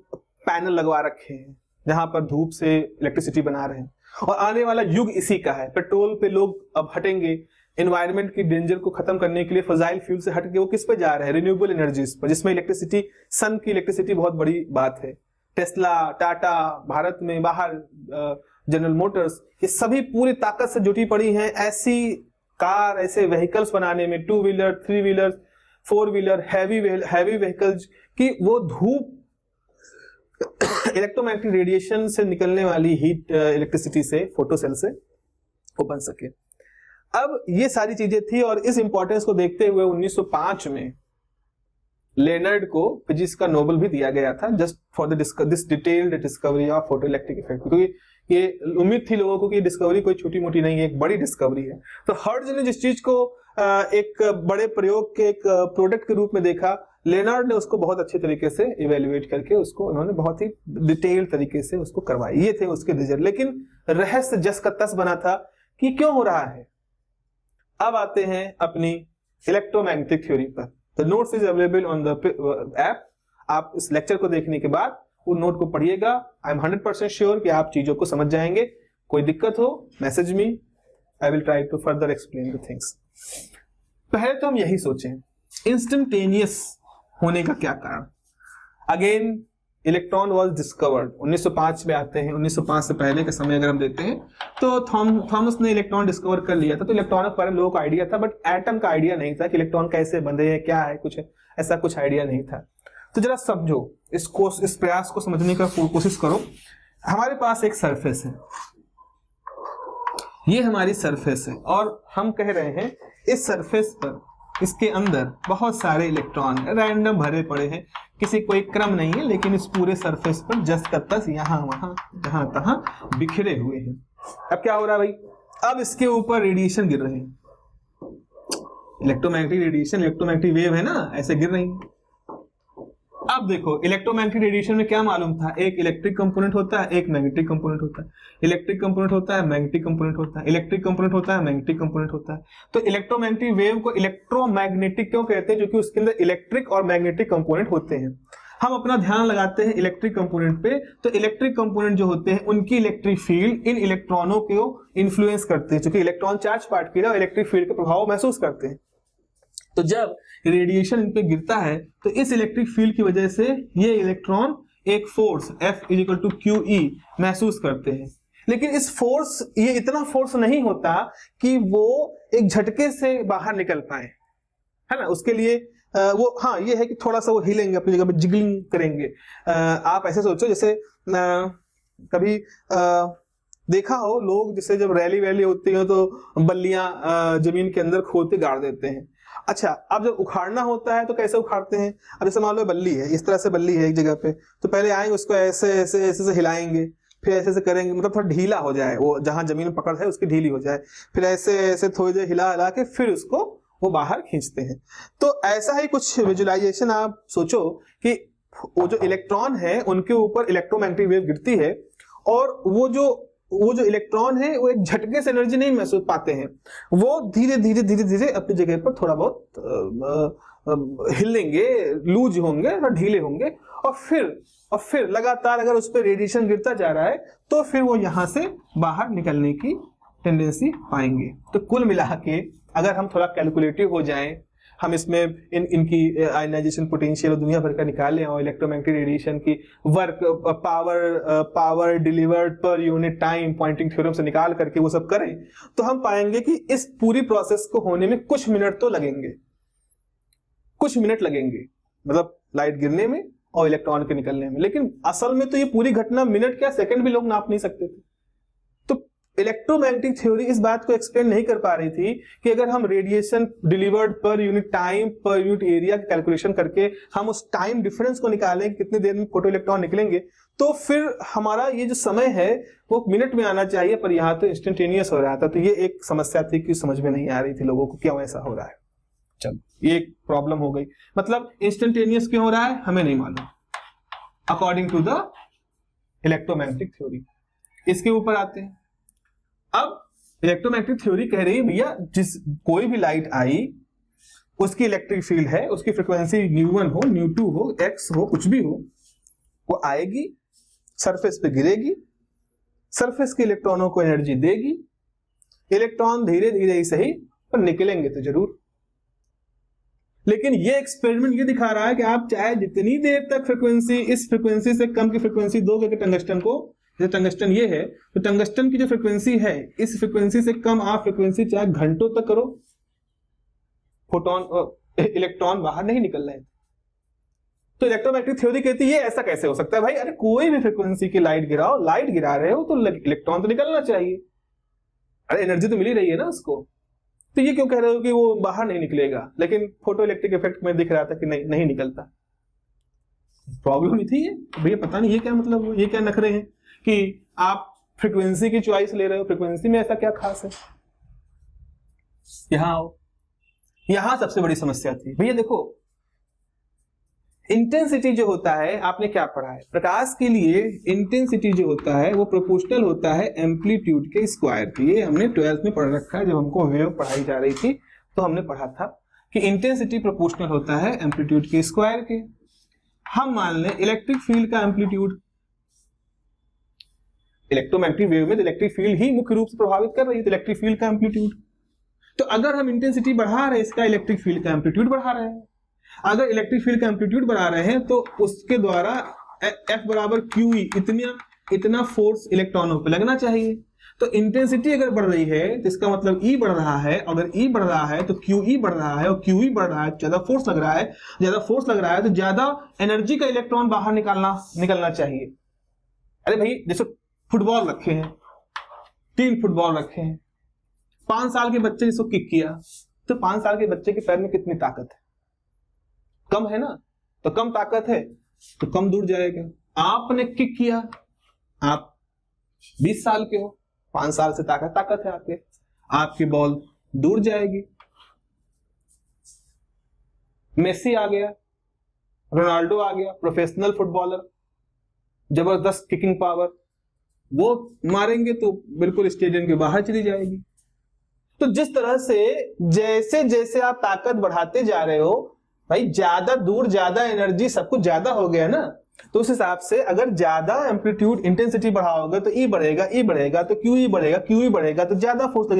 पैनल लगवा रखे हैं जहां पर धूप से इलेक्ट्रिसिटी बना रहे हैं, और आने वाला युग इसी का है। पेट्रोल पे लोग अब हटेंगे, एनवायरनमेंट की डेंजर को खत्म करने के लिए फजाइल फ्यूल से हट के वो किस पे जा रहे हैं? रिन्यूएबल एनर्जीज पर, जिसमें इलेक्ट्रिसिटी, सन की इलेक्ट्रिसिटी बहुत बड़ी बात है। टेस्ला, टाटा, भारत में बाहर जनरल मोटर्स, ये सभी पूरी ताकत से जुटी पड़ी हैं ऐसी कार, ऐसे व्हीकल्स बनाने में, 2 wheeler, 3 wheeler, 4 wheeler, heavy vehicles की वो धूप, इलेक्ट्रोमैग्नेटिक रेडिएशन से निकलने वाली हीट इलेक्ट्रिसिटी से, फोटो सेल से वो बन सके। अब ये सारी चीजें थी, और इस इंपॉर्टेंस को देखते हुए 1905 में लेनर्ड को फिजिक्स का नोबेल भी दिया गया था, just for this detailed discovery of photo electric effect. क्योंकि ये उम्मीद थी लोगों को कि ये डिस्कवरी कोई छोटी मोटी नहीं है, एक बड़ी डिस्कवरी है। तो हर्ट्ज ने जिस चीज को एक बड़े प्रयोग के एक प्रोडक्ट के रूप में देखा, लेनर्ड ने उसको बहुत अच्छे तरीके से इवेल्युएट करके उसको उन्होंने बहुत ही डिटेल्ड तरीके से उसको करवाया। ये थे उसके रिजल्ट, लेकिन रहस्य जस का तस बना था कि क्यों हो रहा है। अब आते हैं अपनी इलेक्ट्रोमैग्नेटिक थ्योरी पर। The notes is available on the app. आप इस लेक्चर को देखने के बाद वो नोट को पढ़िएगा। आई एम 100% श्योर कि आप चीजों को समझ जाएंगे। कोई दिक्कत हो, message me, I will try to further explain the things. पहले तो हम यही सोचें, इंस्टेंटेनियस होने का क्या कारण। अगेन इलेक्ट्रॉन वाज डिस्कवर्ड, 1905 में आते हैं। 1905 से पहले का समय अगर हम देखते हैं तो थॉमस ने इलेक्ट्रॉन डिस्कवर कर लिया था। तो इलेक्ट्रॉन के बारे में लोगों को आइडिया था, बट एटम का आइडिया नहीं था कि इलेक्ट्रॉन कैसे बंधे हैं, क्या है, कुछ ऐसा कुछ आइडिया नहीं था। तो जरा समझो, इस प्रयास को समझने का कोशिश करो। हमारे पास एक सरफेस है, ये हमारी सरफेस है, और हम कह रहे हैं इस सरफेस पर, इसके अंदर बहुत सारे इलेक्ट्रॉन रैंडम भरे पड़े हैं, किसी कोई क्रम नहीं है, लेकिन इस पूरे सरफेस पर जस का तस यहां वहां जहां तहां बिखरे हुए हैं। अब क्या हो रहा है भाई, अब इसके ऊपर रेडिएशन गिर रहे हैं, इलेक्ट्रोमैग्नेटिक रेडिएशन, इलेक्ट्रोमैग्नेटिक वेव है ना, ऐसे गिर रही है। अब देखो, इलेक्ट्रोमैग्नेटिक रेडिएशन में क्या मालूम था, एक इलेक्ट्रिक कंपोनेंट होता है, एक मैग्नेटिक कंपोनेंट होता है। इलेक्ट्रिक कंपोनेंट होता है, मैग्नेटिक कंपोनेंट होता है, इलेक्ट्रिक कंपोनेंट होता है, मैग्नेटिक कंपोनेंट होता है। तो इलेक्ट्रोमैग्नेटिक वेव को इलेक्ट्रोमैग्नेटिक क्यों कहते हैं? क्योंकि उसके अंदर इलेक्ट्रिक और मैग्नेटिक कंपोनेंट होते हैं। हम अपना ध्यान लगाते हैं इलेक्ट्रिक कंपोनेंट पे, तो इलेक्ट्रिक कंपोनेंट जो होते हैं उनकी इलेक्ट्रिक फील्ड इन इलेक्ट्रॉनों को इन्फ्लुएंस करते हैं, क्योंकि इलेक्ट्रॉन चार्ज पार्टिकल है, इलेक्ट्रिक फील्ड का प्रभाव महसूस करते हैं। तो जब रेडिएशन इन पे गिरता है तो इस इलेक्ट्रिक फील्ड की वजह से ये इलेक्ट्रॉन एक फोर्स F = QE महसूस करते हैं। लेकिन इस फोर्स, ये इतना फोर्स नहीं होता कि वो एक झटके से बाहर निकल पाए, है ना। उसके लिए वो, हाँ, ये है कि थोड़ा सा वो हिलेंगे, अपनी जगह पे जिगलिंग करेंगे। आप ऐसे सोचो जैसे कभी देखा हो लोग, जैसे जब रैली वैली होती है तो बल्लियां जमीन के अंदर खोद के गाड़ देते हैं। अच्छा, अब जब उखाड़ना होता है तो कैसे उखाड़ते हैं? अब जैसे मान लो बल्ली है, इस तरह से बल्ली है एक जगह पे, तो पहले आएंगे उसको ऐसे ऐसे ऐसे से हिलाएंगे, फिर ऐसे ऐसे करेंगे, मतलब थोड़ा ढीला हो जाए, वो जहां जमीन पकड़ है उसकी ढीली हो जाए, फिर ऐसे ऐसे थोड़ी देर हिला हिला के फिर उसको वो बाहर खींचते हैं। तो ऐसा ही कुछ विजुअलाइजेशन आप सोचो कि वो जो इलेक्ट्रॉन है उनके ऊपर इलेक्ट्रोमैग्नेटिक वेव गिरती है, और वो जो इलेक्ट्रॉन है वो एक झटके से एनर्जी नहीं महसूस पाते हैं, वो धीरे धीरे धीरे धीरे अपनी जगह पर थोड़ा बहुत हिलेंगे, लूज होंगे, ढीले होंगे, और फिर लगातार अगर उस पर रेडिएशन गिरता जा रहा है तो फिर वो यहां से बाहर निकलने की टेंडेंसी पाएंगे। तो कुल मिला के अगर हम थोड़ा कैलकुलेटिव हो जाएं, हम इसमें इनकी आयनाइजेशन पोटेंशियल और दुनिया भर का निकालें और इलेक्ट्रोमैग्नेटिक रेडिएशन की work power delivered per unit time Poynting theorem से निकाल करके वो सब करें, तो हम पाएंगे कि इस पूरी प्रोसेस को होने में कुछ मिनट तो लगेंगे, कुछ मिनट लगेंगे, मतलब लाइट गिरने में और इलेक्ट्रॉन के निकलने में। लेकिन असल में तो ये पूरी घटना मिनट क्या सेकंड भी लोग नाप नहीं सकते थे। तो इलेक्ट्रोमैग्नेटिक थ्योरी इस बात को एक्सप्लेन नहीं कर पा रही थी कि अगर हम radiation delivered per unit time per unit area की कैलकुलेशन करके हम उस टाइम डिफरेंस को निकालें, कितनी देर में फोटो इलेक्ट्रॉन निकलेंगे, तो फिर हमारा ये जो समय है वो मिनट में आना चाहिए, पर यहाँ तो इंस्टेंटेनियस हो रहा था। तो ये एक समस्या थी कि समझ में नहीं आ रही थी लोगों को क्यों ऐसा हो रहा है। चलो, ये एक प्रॉब्लम हो गई। मतलब इंस्टेंटेनियस क्यों हो रहा है हमें नहीं मालूम according to the electromagnetic theory. इसके ऊपर आते हैं। अब इलेक्ट्रोमैग्नेटिक थ्योरी कह रही है भैया जिस कोई भी लाइट आई उसकी इलेक्ट्रिक फील्ड है, उसकी फ्रीक्वेंसी ν1 हो, ν2 हो, x हो, कुछ भी हो, वो आएगी, सरफेस पे गिरेगी, सरफेस के इलेक्ट्रॉनों को एनर्जी देगी, इलेक्ट्रॉन धीरे धीरे ही सही पर निकलेंगे तो जरूर। लेकिन ये एक्सपेरिमेंट ये दिखा रहा है कि आप चाहे जितनी देर तक फ्रीक्वेंसी, इस फ्रीक्वेंसी से कम की फ्रीक्वेंसी दोगे टंगस्टन को, जैसे टंगस्टन ये है, तो टंगस्टन की जो फ्रीक्वेंसी है इस फ्रीक्वेंसी से कम आप फ्रीक्वेंसी चाहे घंटों तक करो, फोटोन इलेक्ट्रॉन बाहर नहीं निकल रहे। तो इलेक्ट्रोमैग्नेटिक थ्योरी कहती है ये ऐसा कैसे हो सकता है भाई? अरे कोई भी फ्रीक्वेंसी की लाइट गिराओ, लाइट गिरा रहे हो तो इलेक्ट्रॉन तो निकलना चाहिए, अरे एनर्जी तो मिल ही रही है ना उसको, तो ये क्यों कह रहे हो कि वो बाहर नहीं निकलेगा? लेकिन फोटो इलेक्ट्रिक इफेक्ट में दिख रहा था कि नहीं निकलता। प्रॉब्लम ही थी ये भैया, पता नहीं ये क्या मतलब, ये क्या नखरे हैं कि आप फ्रीक्वेंसी की चॉइस ले रहे हो, फ्रीक्वेंसी में ऐसा क्या खास है? यहां आओ, यहां सबसे बड़ी समस्या थी भैया। देखो इंटेंसिटी जो होता है, आपने क्या पढ़ा है, प्रकाश के लिए इंटेंसिटी जो होता है वो प्रोपोर्शनल होता है एम्पलीट्यूड के स्क्वायर के। ये हमने 12th में पढ़ रखा है, जब हमको वेव पढ़ाई जा रही थी तो हमने पढ़ा था कि इंटेंसिटी प्रोपोर्शनल होता है एम्पलीट्यूड के स्क्वायर के। हम मान लें इलेक्ट्रिक फील्ड का एम्पलीट्यूड, इलेक्ट्रोमैग्नेटिक वेव में इलेक्ट्रिक फील्ड ही मुख्य रूप से प्रभावित कर रही है, तो इलेक्ट्रिक फील्ड का एम्पलीट्यूड। तो अगर हम इंटेंसिटी बढ़ा रहे हैं, इसका इलेक्ट्रिक फील्ड का एम्पलीट्यूड बढ़ा रहे हैं। अगर इलेक्ट्रिक फील्ड का एम्पलीट्यूड बढ़ा रहे हैं तो उसके द्वारा F बराबर QE, इतना फोर्स इलेक्ट्रॉनों पे लगना चाहिए। तो इंटेंसिटी अगर बढ़ रही है तो इसका मतलब E बढ़ रहा है, अगर E बढ़ रहा है तो QE बढ़ रहा है, और QE बढ़ रहा है ज्यादा फोर्स लग रहा है, ज्यादा फोर्स लग रहा है तो ज्यादा एनर्जी का इलेक्ट्रॉन बाहर निकलना चाहिए। अरे भाई जैसे फुटबॉल रखे हैं, 3 फुटबॉल रखे हैं, 5 साल के बच्चे जिसको किक किया, तो 5 साल के बच्चे के पैर में कितनी ताकत है? कम है ना, तो कम ताकत है तो कम दूर जाएगा। आपने किक किया, आप 20 साल के हो, 5 साल से ताकत है आपकी बॉल दूर जाएगी। मेसी आ गया, रोनाल्डो आ गया, प्रोफेशनल फुटबॉलर, जबरदस्त किकिंग पावर, वो मारेंगे तो बिल्कुल स्टेडियम के बाहर चली जाएगी। तो जिस तरह से जैसे जैसे आप ताकत बढ़ाते जा रहे हो भाई, ज्यादा दूर ज्यादा एनर्जी सब कुछ ज्यादा हो गया ना, तो उस हिसाब से अगर ज्यादा एम्पलीट्यूड इंटेंसिटी बढ़ाओगे तो E बढ़ेगा तो QE बढ़ेगा तो ज्यादा फोर्स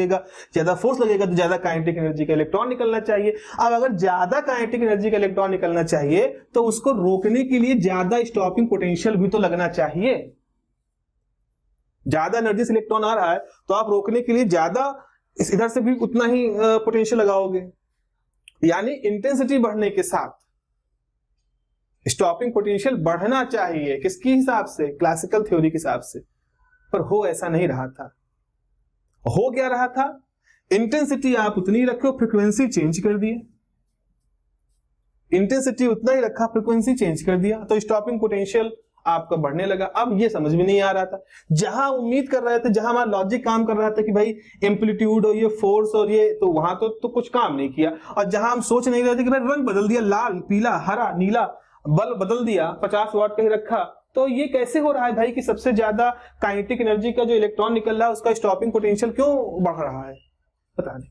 लगेगा तो ज्यादा काइनेटिक एनर्जी का इलेक्ट्रॉन निकलना चाहिए। अब अगर ज्यादा काइनेटिक एनर्जी का इलेक्ट्रॉन निकलना चाहिए तो उसको रोकने के लिए ज्यादा स्टॉपिंग पोटेंशियल भी तो लगना चाहिए। ज्यादा एनर्जी से इलेक्ट्रॉन आ रहा है तो आप रोकने के लिए ज्यादा इधर से भी उतना ही पोटेंशियल लगाओगे। यानी इंटेंसिटी बढ़ने के साथ स्टॉपिंग पोटेंशियल बढ़ना चाहिए। किसके हिसाब से? क्लासिकल थ्योरी के हिसाब से। पर हो ऐसा नहीं रहा था। हो क्या रहा था? इंटेंसिटी आप उतनी रखो, फ्रीक्वेंसी चेंज कर दिए। इंटेंसिटी उतना ही रखा, फ्रीक्वेंसी चेंज कर दिया, तो स्टॉपिंग पोटेंशियल आपका बढ़ने लगा। अब ये समझ में नहीं आ रहा था, जहां उम्मीद कर रहे थे, जहां हमारा लॉजिक काम कर रहा था कि भाई एम्पलीट्यूड और ये फोर्स और ये, तो वहां तो कुछ काम नहीं किया। और जहां हम सोच नहीं रहे थे कि भाई रंग बदल दिया, लाल पीला हरा नीला, बल्ब बदल दिया, 50 वाट कहीं रखा, तो ये कैसे हो रहा है भाई कि सबसे ज्यादा काइनेटिक एनर्जी का जो इलेक्ट्रॉन निकल रहा है उसका स्टॉपिंग पोटेंशियल क्यों बढ़ रहा है, पता नहीं।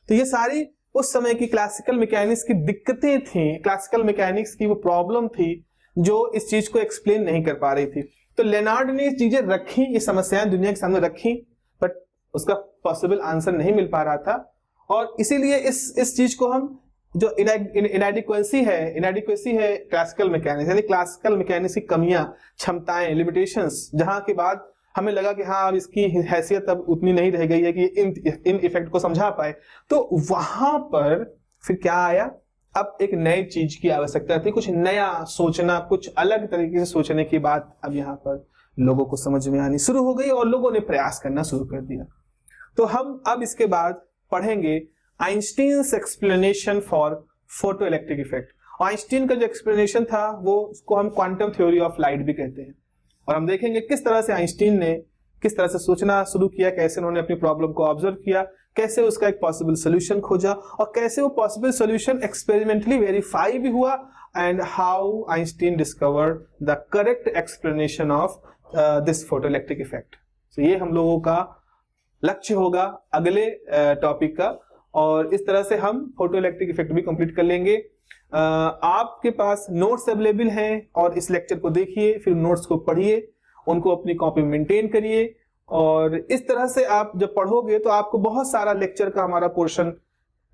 तो ये सारी उस समय की क्लासिकल मैकेनिक्स की दिक्कतें थी, क्लासिकल मैकेनिक्स की वो प्रॉब्लम थी जो इस चीज को एक्सप्लेन नहीं कर पा रही थी। तो लेनार्ड ने ये चीजें रखी, ये समस्याएं दुनिया के सामने रखी, बट उसका पॉसिबल आंसर नहीं मिल पा रहा था। और इसीलिए इस चीज को हम जो इनएडिक्वेसी है क्लासिकल मैकेनिक्स, यानी क्लासिकल मैकेनिक्स की कमियां, क्षमताएं, लिमिटेशंस, जहां के बाद हमें लगा कि हाँ अब इसकी हैसियत अब उतनी नहीं रह गई है कि इन इफेक्ट को समझा पाए, तो वहां पर फिर क्या आया, अब एक नई चीज की आवश्यकता थी, कुछ नया सोचना, कुछ अलग तरीके से सोचने की बात अब यहाँ पर लोगों को समझ में आनी शुरू हो गई और लोगों ने प्रयास करना शुरू कर दिया। तो हम अब इसके बाद पढ़ेंगे Einstein's explanation for photo electric effect. Einstein का जो एक्सप्लेनेशन था वो उसको हम क्वांटम थ्योरी ऑफ लाइट भी कहते हैं, और हम देखेंगे किस तरह से आइंस्टीन ने किस तरह से सोचना शुरू किया, कैसे उन्होंने अपनी प्रॉब्लम को ऑब्जर्व किया, कैसे उसका एक पॉसिबल सोल्यूशन खोजा, और कैसे वो पॉसिबल सोल्यूशन एक्सपेरिमेंटली वेरीफाई भी हुआ, and how Einstein discovered the correct explanation of this photo electric effect. तो ये हम लोगों का लक्ष्य होगा अगले टॉपिक का, और इस तरह से हम फोटो इलेक्ट्रिक इफेक्ट भी कंप्लीट कर लेंगे। आपके पास नोट्स अवेलेबल हैं, और इस लेक्चर को देखिए, फिर नोट्स को पढ़िए, उनको अपनी कॉपी में मेंटेन करिए, और इस तरह से आप जब पढ़ोगे तो आपको बहुत सारा लेक्चर का हमारा पोर्शन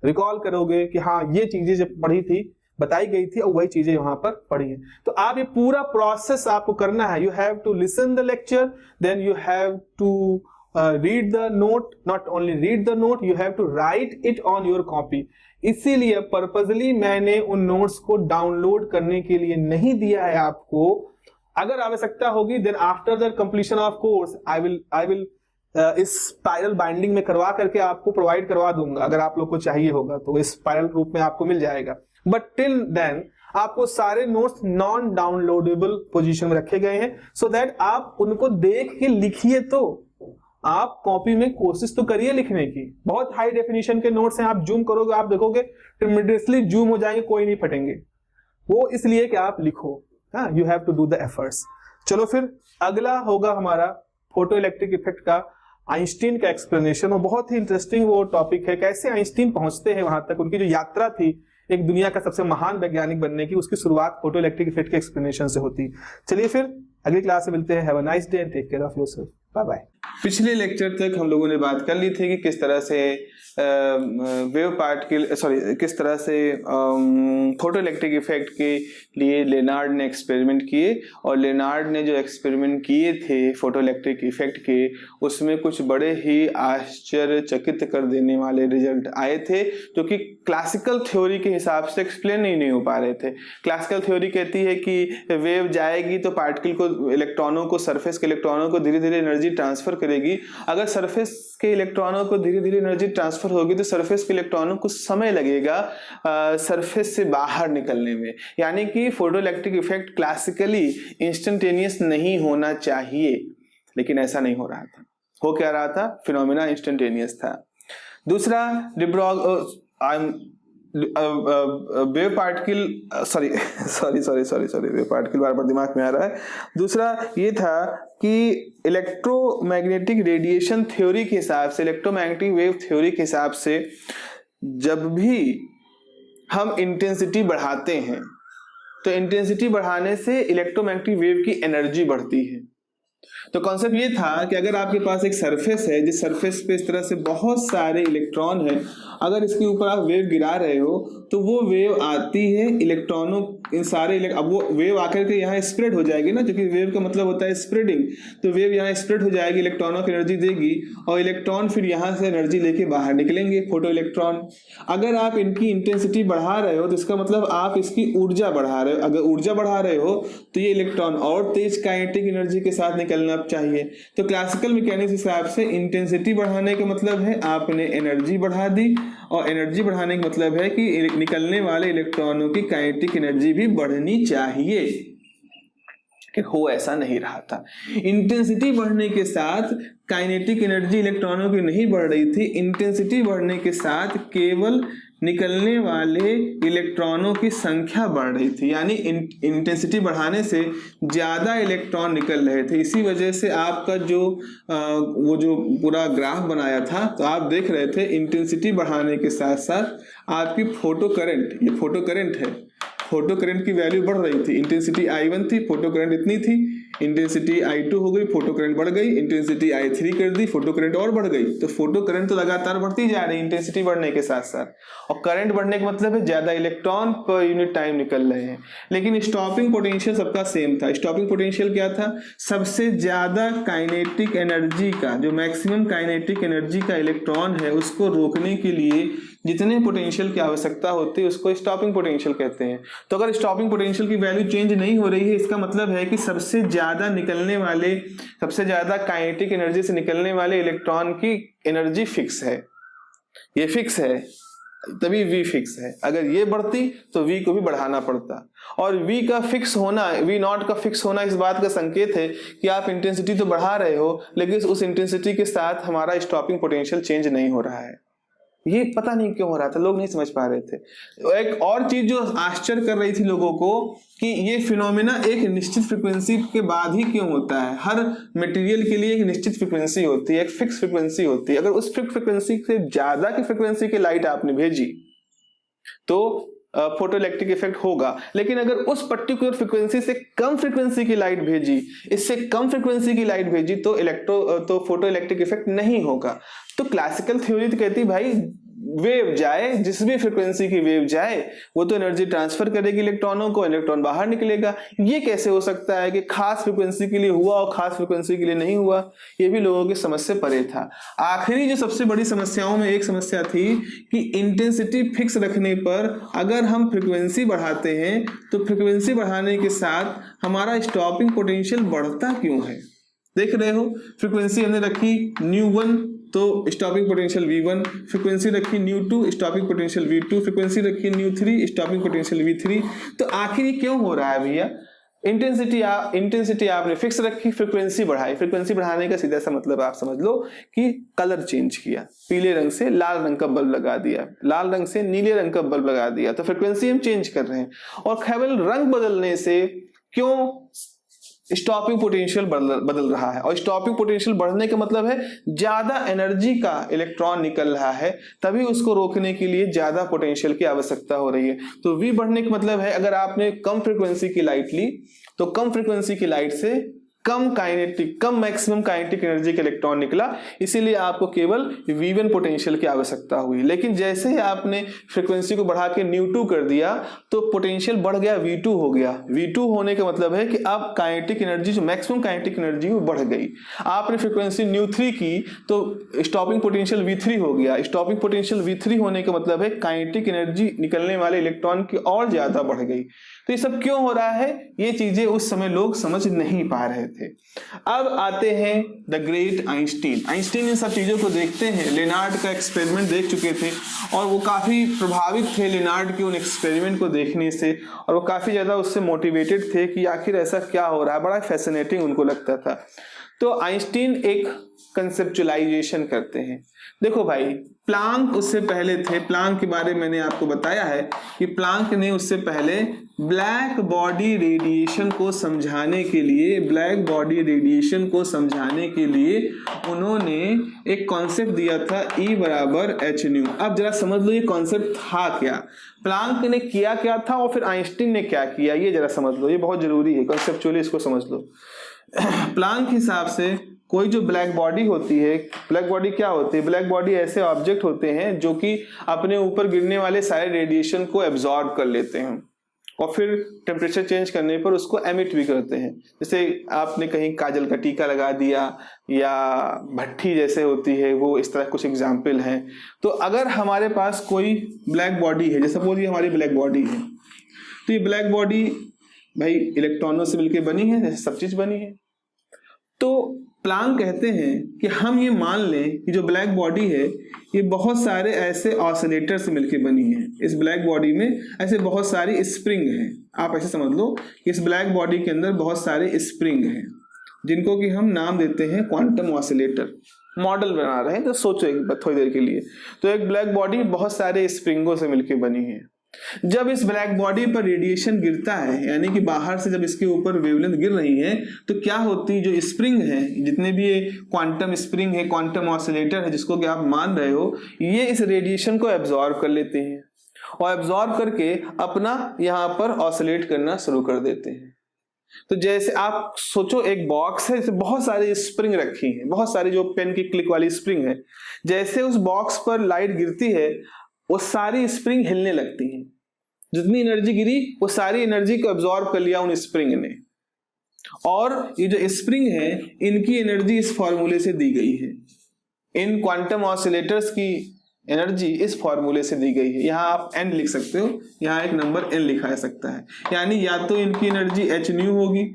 रिकॉल करोगे कि हाँ ये चीजें जब पढ़ी थी, बताई गई थी, और वही चीजें वहां पर पढ़ी है। तो आप ये पूरा प्रोसेस आपको करना है। You have to listen the lecture, then you have to read the note, not only read the note, you have to write it on your copy। इसीलिए पर्पजली मैंने उन नोट्स को डाउनलोड करने के लिए नहीं दिया है आपको। अगर आवश्यकता होगी then after the completion of course I will इस स्पाइरल बाइंडिंग में करवा करके आपको प्रोवाइड करवा दूंगा, अगर आप लोग को चाहिए होगा तो इस स्पाइरल रूप में आपको मिल जाएगा। बट टिल देन आपको सारे नोट्स नॉन डाउनलोडेबल पोजीशन में रखे गए हैं, सो दैट आप उनको देख के लिखिए। तो आप कॉपी में कोशिश तो करिए लिखने की। बहुत हाई डेफिनेशन के नोट्स हैं, आप जूम करोगे आप देखोगे ट्रिमेंडसली जूम हो जाएंगे, कोई नहीं फटेंगे। वो इसलिए कि आप लिखो, हाँ, you have to do the efforts. चलो फिर अगला होगा हमारा फोटो इलेक्ट्रिक इफेक्ट का आइंस्टीन का एक्सप्लेनेशन, और बहुत ही इंटरेस्टिंग वो टॉपिक है, कैसे आइंस्टीन पहुंचते हैं वहां तक, उनकी जो यात्रा थी एक दुनिया का सबसे महान वैज्ञानिक बनने की, उसकी शुरुआत फोटो इलेक्ट्रिक इफेक्ट के एक्सप्लेनेशन से होती। चलिए फिर अगली क्लास में मिलते हैं। Have a nice day and take care of yourself. Bye bye. पिछले लेक्चर तक हम लोगों ने बात कर ली थी कि किस तरह से वेव पार्टिकल किस तरह से फोटो इलेक्ट्रिक इफेक्ट के लिए लेनार्ड ने एक्सपेरिमेंट किए, और लेनार्ड ने जो एक्सपेरिमेंट किए थे फोटो इलेक्ट्रिक इफेक्ट के, उसमें कुछ बड़े ही आश्चर्यचकित कर देने वाले रिजल्ट आए थे, जो कि क्लासिकल थ्योरी के हिसाब से एक्सप्लेन ही नहीं हो पा रहे थे। क्लासिकल थ्योरी कहती है कि वेव जाएगी तो पार्टिकल को, इलेक्ट्रॉनों को, सरफेस के इलेक्ट्रॉनों को धीरे धीरे एनर्जी ट्रांसफर करेगी। अगर सरफेस के इलेक्ट्रॉनों को धीरे धीरे एनर्जी ट्रांसफर होगी तो सरफेस के इलेक्ट्रॉनों को समय लगेगा सरफेस से बाहर निकलने में, यानी कि photo electric effect classically instantaneous नहीं होना चाहिए, लेकिन ऐसा नहीं हो रहा था। हो क्या रहा था? फिनोमेना इंस्टेंटेनियस था। दूसरा वेव पार्टिकल वेव पार्टिकल बार बार दिमाग में आ रहा है। दूसरा ये था कि इलेक्ट्रोमैग्नेटिक रेडिएशन थ्योरी के हिसाब से, इलेक्ट्रोमैग्नेटिक वेव थ्योरी के हिसाब से, जब भी हम इंटेंसिटी बढ़ाते हैं तो इंटेंसिटी बढ़ाने से इलेक्ट्रोमैग्नेटिक वेव की एनर्जी बढ़ती है। तो कॉन्सेप्ट ये था कि अगर आपके पास एक सरफेस है, जिस सरफेस पे इस तरह से बहुत सारे इलेक्ट्रॉन हैं, अगर इसके ऊपर आप वेव गिरा रहे हो तो वो वेव आती है इलेक्ट्रॉनों, इन सारे अब वो वेव आकर के यहाँ स्प्रेड हो जाएगी ना, क्योंकि वेव का मतलब होता है स्प्रेडिंग। तो वेव यहाँ स्प्रेड हो जाएगी, इलेक्ट्रॉनों की एनर्जी देगी, और इलेक्ट्रॉन फिर यहाँ से एनर्जी लेके बाहर निकलेंगे, फोटो इलेक्ट्रॉन। अगर आप इनकी इंटेंसिटी बढ़ा रहे हो तो इसका मतलब आप इसकी ऊर्जा बढ़ा रहे हो। अगर ऊर्जा बढ़ा रहे हो तो ये इलेक्ट्रॉन और तेज काइनेटिक एनर्जी के साथ निकलना आप चाहिए। तो क्लासिकल मैकेनिक्स हिसाब से इंटेंसिटी बढ़ाने का मतलब है आपने एनर्जी बढ़ा दी, और एनर्जी बढ़ाने का मतलब है कि निकलने वाले इलेक्ट्रॉनों की काइनेटिक एनर्जी भी बढ़नी चाहिए, कि हो ऐसा नहीं रहा था। इंटेंसिटी बढ़ने के साथ काइनेटिक एनर्जी इलेक्ट्रॉनों की नहीं बढ़ रही थी, इंटेंसिटी बढ़ने के साथ केवल निकलने वाले इलेक्ट्रॉनों की संख्या बढ़ रही थी, यानी इंटेंसिटी बढ़ाने से ज्यादा इलेक्ट्रॉन निकल रहे थे। इसी वजह से आपका वो जो पूरा ग्राफ बनाया था, तो आप देख रहे थे इंटेंसिटी बढ़ाने के साथ साथ आपकी फोटो करंट, ये फोटो करंट है, फोटो करंट की वैल्यू बढ़ रही थी। इंटेंसिटी I1 थी, फोटो करंट इतनी थी, इंटेंसिटी I2 हो गई, फोटो करंट बढ़ गई, इंटेंसिटी I3 कर दी, फोटो करंट और बढ़ गई। तो फोटो करंट तो लगातार बढ़ती जा रही है इंटेंसिटी बढ़ने के साथ साथ, और करंट बढ़ने का मतलब है ज्यादा इलेक्ट्रॉन पर यूनिट टाइम निकल रहे हैं। लेकिन स्टॉपिंग पोटेंशियल सबका सेम था। स्टॉपिंग पोटेंशियल क्या था? सबसे ज्यादा काइनेटिक एनर्जी का, जो मैक्सिमम काइनेटिक एनर्जी का इलेक्ट्रॉन है, उसको रोकने के लिए जितने पोटेंशियल की आवश्यकता होती है उसको स्टॉपिंग पोटेंशियल कहते हैं। तो अगर स्टॉपिंग पोटेंशियल की वैल्यू चेंज नहीं हो रही है, इसका मतलब है कि सबसे ज्यादा निकलने वाले, सबसे ज्यादा काइनेटिक एनर्जी से निकलने वाले इलेक्ट्रॉन की एनर्जी फिक्स है, ये फिक्स है, तभी V फिक्स है। अगर ये बढ़ती तो V को भी बढ़ाना पड़ता, और V का फिक्स होना, V नॉट का फिक्स होना इस बात का संकेत है कि आप इंटेंसिटी तो बढ़ा रहे हो, लेकिन उस इंटेंसिटी के साथ हमारा स्टॉपिंग पोटेंशियल चेंज नहीं हो रहा है। ये पता नहीं क्यों हो रहा था, लोग नहीं समझ पा रहे थे। एक और चीज जो आश्चर्य कर रही थी लोगों को, कि ये फिनोमेना एक निश्चित फ्रीक्वेंसी के बाद ही क्यों होता है। हर मटेरियल के लिए एक निश्चित फ्रीक्वेंसी होती है, एक फिक्स फ्रीक्वेंसी होती है। अगर उस फिक्स फ्रीक्वेंसी से ज्यादा की फ्रीक्वेंसी की लाइट आपने भेजी तो फोटो इलेक्ट्रिक इफेक्ट होगा, लेकिन अगर उस पर्टिकुलर फ्रीक्वेंसी से कम फ्रीक्वेंसी की लाइट भेजी, इससे कम फ्रीक्वेंसी की लाइट भेजी, तो फोटो इलेक्ट्रिक इफेक्ट नहीं होगा। तो क्लासिकल थ्योरी तो कहती भाई वेव जाए, जिस भी फ्रीक्वेंसी की वेव जाए वो तो एनर्जी ट्रांसफर करेगी इलेक्ट्रॉनों को, इलेक्ट्रॉन बाहर निकलेगा। ये कैसे हो सकता है कि खास फ्रीक्वेंसी के लिए हुआ और खास फ्रीक्वेंसी के लिए नहीं हुआ? ये भी लोगों की समझ से परे था। आखिरी जो सबसे बड़ी समस्याओं में एक समस्या थी कि इंटेंसिटी फिक्स रखने पर अगर हम फ्रीक्वेंसी बढ़ाते हैं तो फ्रीक्वेंसी बढ़ाने के साथ हमारा स्टॉपिंग पोटेंशियल बढ़ता क्यों है। देख रहे हो, फ्रीक्वेंसी हमने रखी ν1 तो स्टॉपिंग पोटेंशियल V1, फ्रीक्वेंसी रखी ν2 स्टॉपिंग पोटेंशियल V2, फ्रीक्वेंसी रखी ν3 स्टॉपिंग पोटेंशियल V3। तो आखिर ये क्यों हो रहा है भैया? इंटेंसिटी आपने फिक्स रखी, फ्रीक्वेंसी बढ़ाई। फ्रीक्वेंसी बढ़ाने का सीधा सा मतलब आप समझ लो कि कलर चेंज किया, पीले रंग से लाल रंग का बल्ब लगा दिया, लाल रंग से नीले रंग का बल्ब लगा दिया, तो फ्रीक्वेंसी हम चेंज कर रहे हैं। और केवल रंग बदलने से क्यों स्टॉपिंग पोटेंशियल बदल रहा है? और स्टॉपिंग पोटेंशियल बढ़ने का मतलब है ज्यादा एनर्जी का इलेक्ट्रॉन निकल रहा है, तभी उसको रोकने के लिए ज्यादा पोटेंशियल की आवश्यकता हो रही है। तो V बढ़ने का मतलब है अगर आपने कम फ्रीक्वेंसी की लाइट ली तो कम फ्रीक्वेंसी की लाइट से कम मैक्सिमम काइनेटिक एनर्जी का इलेक्ट्रॉन निकला, इसीलिए आपको केवल V1 पोटेंशियल की आवश्यकता हुई। लेकिन जैसे ही आपने फ्रीक्वेंसी को बढ़ा के ν2 कर दिया तो पोटेंशियल बढ़ गया, V2 हो गया। V2 होने का मतलब है कि अब काइनेटिक एनर्जी, जो मैक्सिमम काइनेटिक एनर्जी वो बढ़ गई। आपने फ्रीक्वेंसी ν3 की तो स्टॉपिंग पोटेंशियल V3 हो गया। स्टॉपिंग पोटेंशियल V3 होने का मतलब है काइनेटिक एनर्जी निकलने वाले इलेक्ट्रॉन की और ज्यादा बढ़ गई। तो ये सब क्यों हो रहा है? ये चीजें उस समय लोग समझ नहीं पा रहे थे। अब आते हैं द ग्रेट आइंस्टीन। आइंस्टीन इन सब चीजों को देखते हैं, लेनार्ड का एक्सपेरिमेंट देख चुके थे और वो काफी प्रभावित थे लेनार्ड के उन एक्सपेरिमेंट को देखने से, और वो काफी ज्यादा उससे मोटिवेटेड थे कि आखिर ऐसा क्या हो रहा है, बड़ा फैसिनेटिंग उनको लगता था। तो आइंस्टीन एक कंसेप्चुअलाइजेशन करते हैं। देखो भाई, प्लांक उससे पहले थे, प्लांक के बारे में मैंने आपको बताया है कि प्लांक ने उससे पहले ब्लैक बॉडी रेडिएशन को समझाने के लिए उन्होंने एक कॉन्सेप्ट दिया था E बराबर hν। अब जरा समझ लो ये कॉन्सेप्ट था क्या, प्लांक ने किया क्या था और फिर आइंस्टीन ने क्या किया, ये जरा समझ लो, ये बहुत जरूरी है, कॉन्सेप्चुअली इसको समझ लो। प्लांक के हिसाब से कोई जो ब्लैक बॉडी होती है, ब्लैक बॉडी क्या होती है? ब्लैक बॉडी ऐसे ऑब्जेक्ट होते हैं जो कि अपने ऊपर गिरने वाले सारे रेडिएशन को एब्जॉर्ब कर लेते हैं और फिर टेम्परेचर चेंज करने पर उसको एमिट भी करते हैं। जैसे आपने कहीं काजल का टीका लगा दिया या भट्ठी जैसे होती है वो, इस तरह कुछ एग्जाम्पल हैं। तो अगर हमारे पास कोई ब्लैक बॉडी है, जैसे सपोज ये हमारी ब्लैक बॉडी है, तो ये ब्लैक बॉडी भाई इलेक्ट्रॉनों से मिलकर बनी है, जैसे सब चीज बनी है। तो प्लांक कहते हैं कि हम ये मान लें कि जो ब्लैक बॉडी है ये बहुत सारे ऐसे ऑसिलेटर से मिलकर बनी है। इस ब्लैक बॉडी में ऐसे बहुत सारी स्प्रिंग हैं। आप ऐसे समझ लो कि इस ब्लैक बॉडी के अंदर बहुत सारे स्प्रिंग हैं जिनको कि हम नाम देते हैं क्वांटम ऑसिलेटर। मॉडल बना रहे हैं तो सोचो एक थोड़ी देर के लिए। तो एक ब्लैक बॉडी बहुत सारे स्प्रिंगों से मिलकर बनी है। जब इस ब्लैक बॉडी पर रेडिएशन गिरता है, यानी कि बाहर से जब इसके ऊपर वेवलेंथ गिर रही है, तो क्या होती, जो स्प्रिंग है, जितने भी ये क्वांटम स्प्रिंग है, क्वांटम ऑसिलेटर है जिसको कि आप मान रहे हो, ये इस रेडिएशन को एब्जॉर्ब कर लेते हैं और एब्जॉर्ब करके अपना यहाँ पर ऑसिलेट करना शुरू कर देते हैं। तो जैसे आप सोचो एक बॉक्स है, इसमें बहुत सारी स्प्रिंग रखी है, बहुत सारी जो पेन की क्लिक वाली स्प्रिंग है। जैसे उस बॉक्स पर लाइट गिरती है वो सारी स्प्रिंग हिलने लगती हैं। जितनी एनर्जी गिरी वो सारी एनर्जी को एब्जॉर्ब कर लिया उन स्प्रिंग ने। और ये जो स्प्रिंग है इनकी एनर्जी इस फॉर्मूले से दी गई है। इन क्वांटम ऑसिलेटर्स की एनर्जी इस फॉर्मूले से दी गई है। यहाँ आप n लिख सकते हो, यहाँ एक नंबर n लिखा जा सकता है। यानी या तो इनकी एनर्जी h न्यू होगी,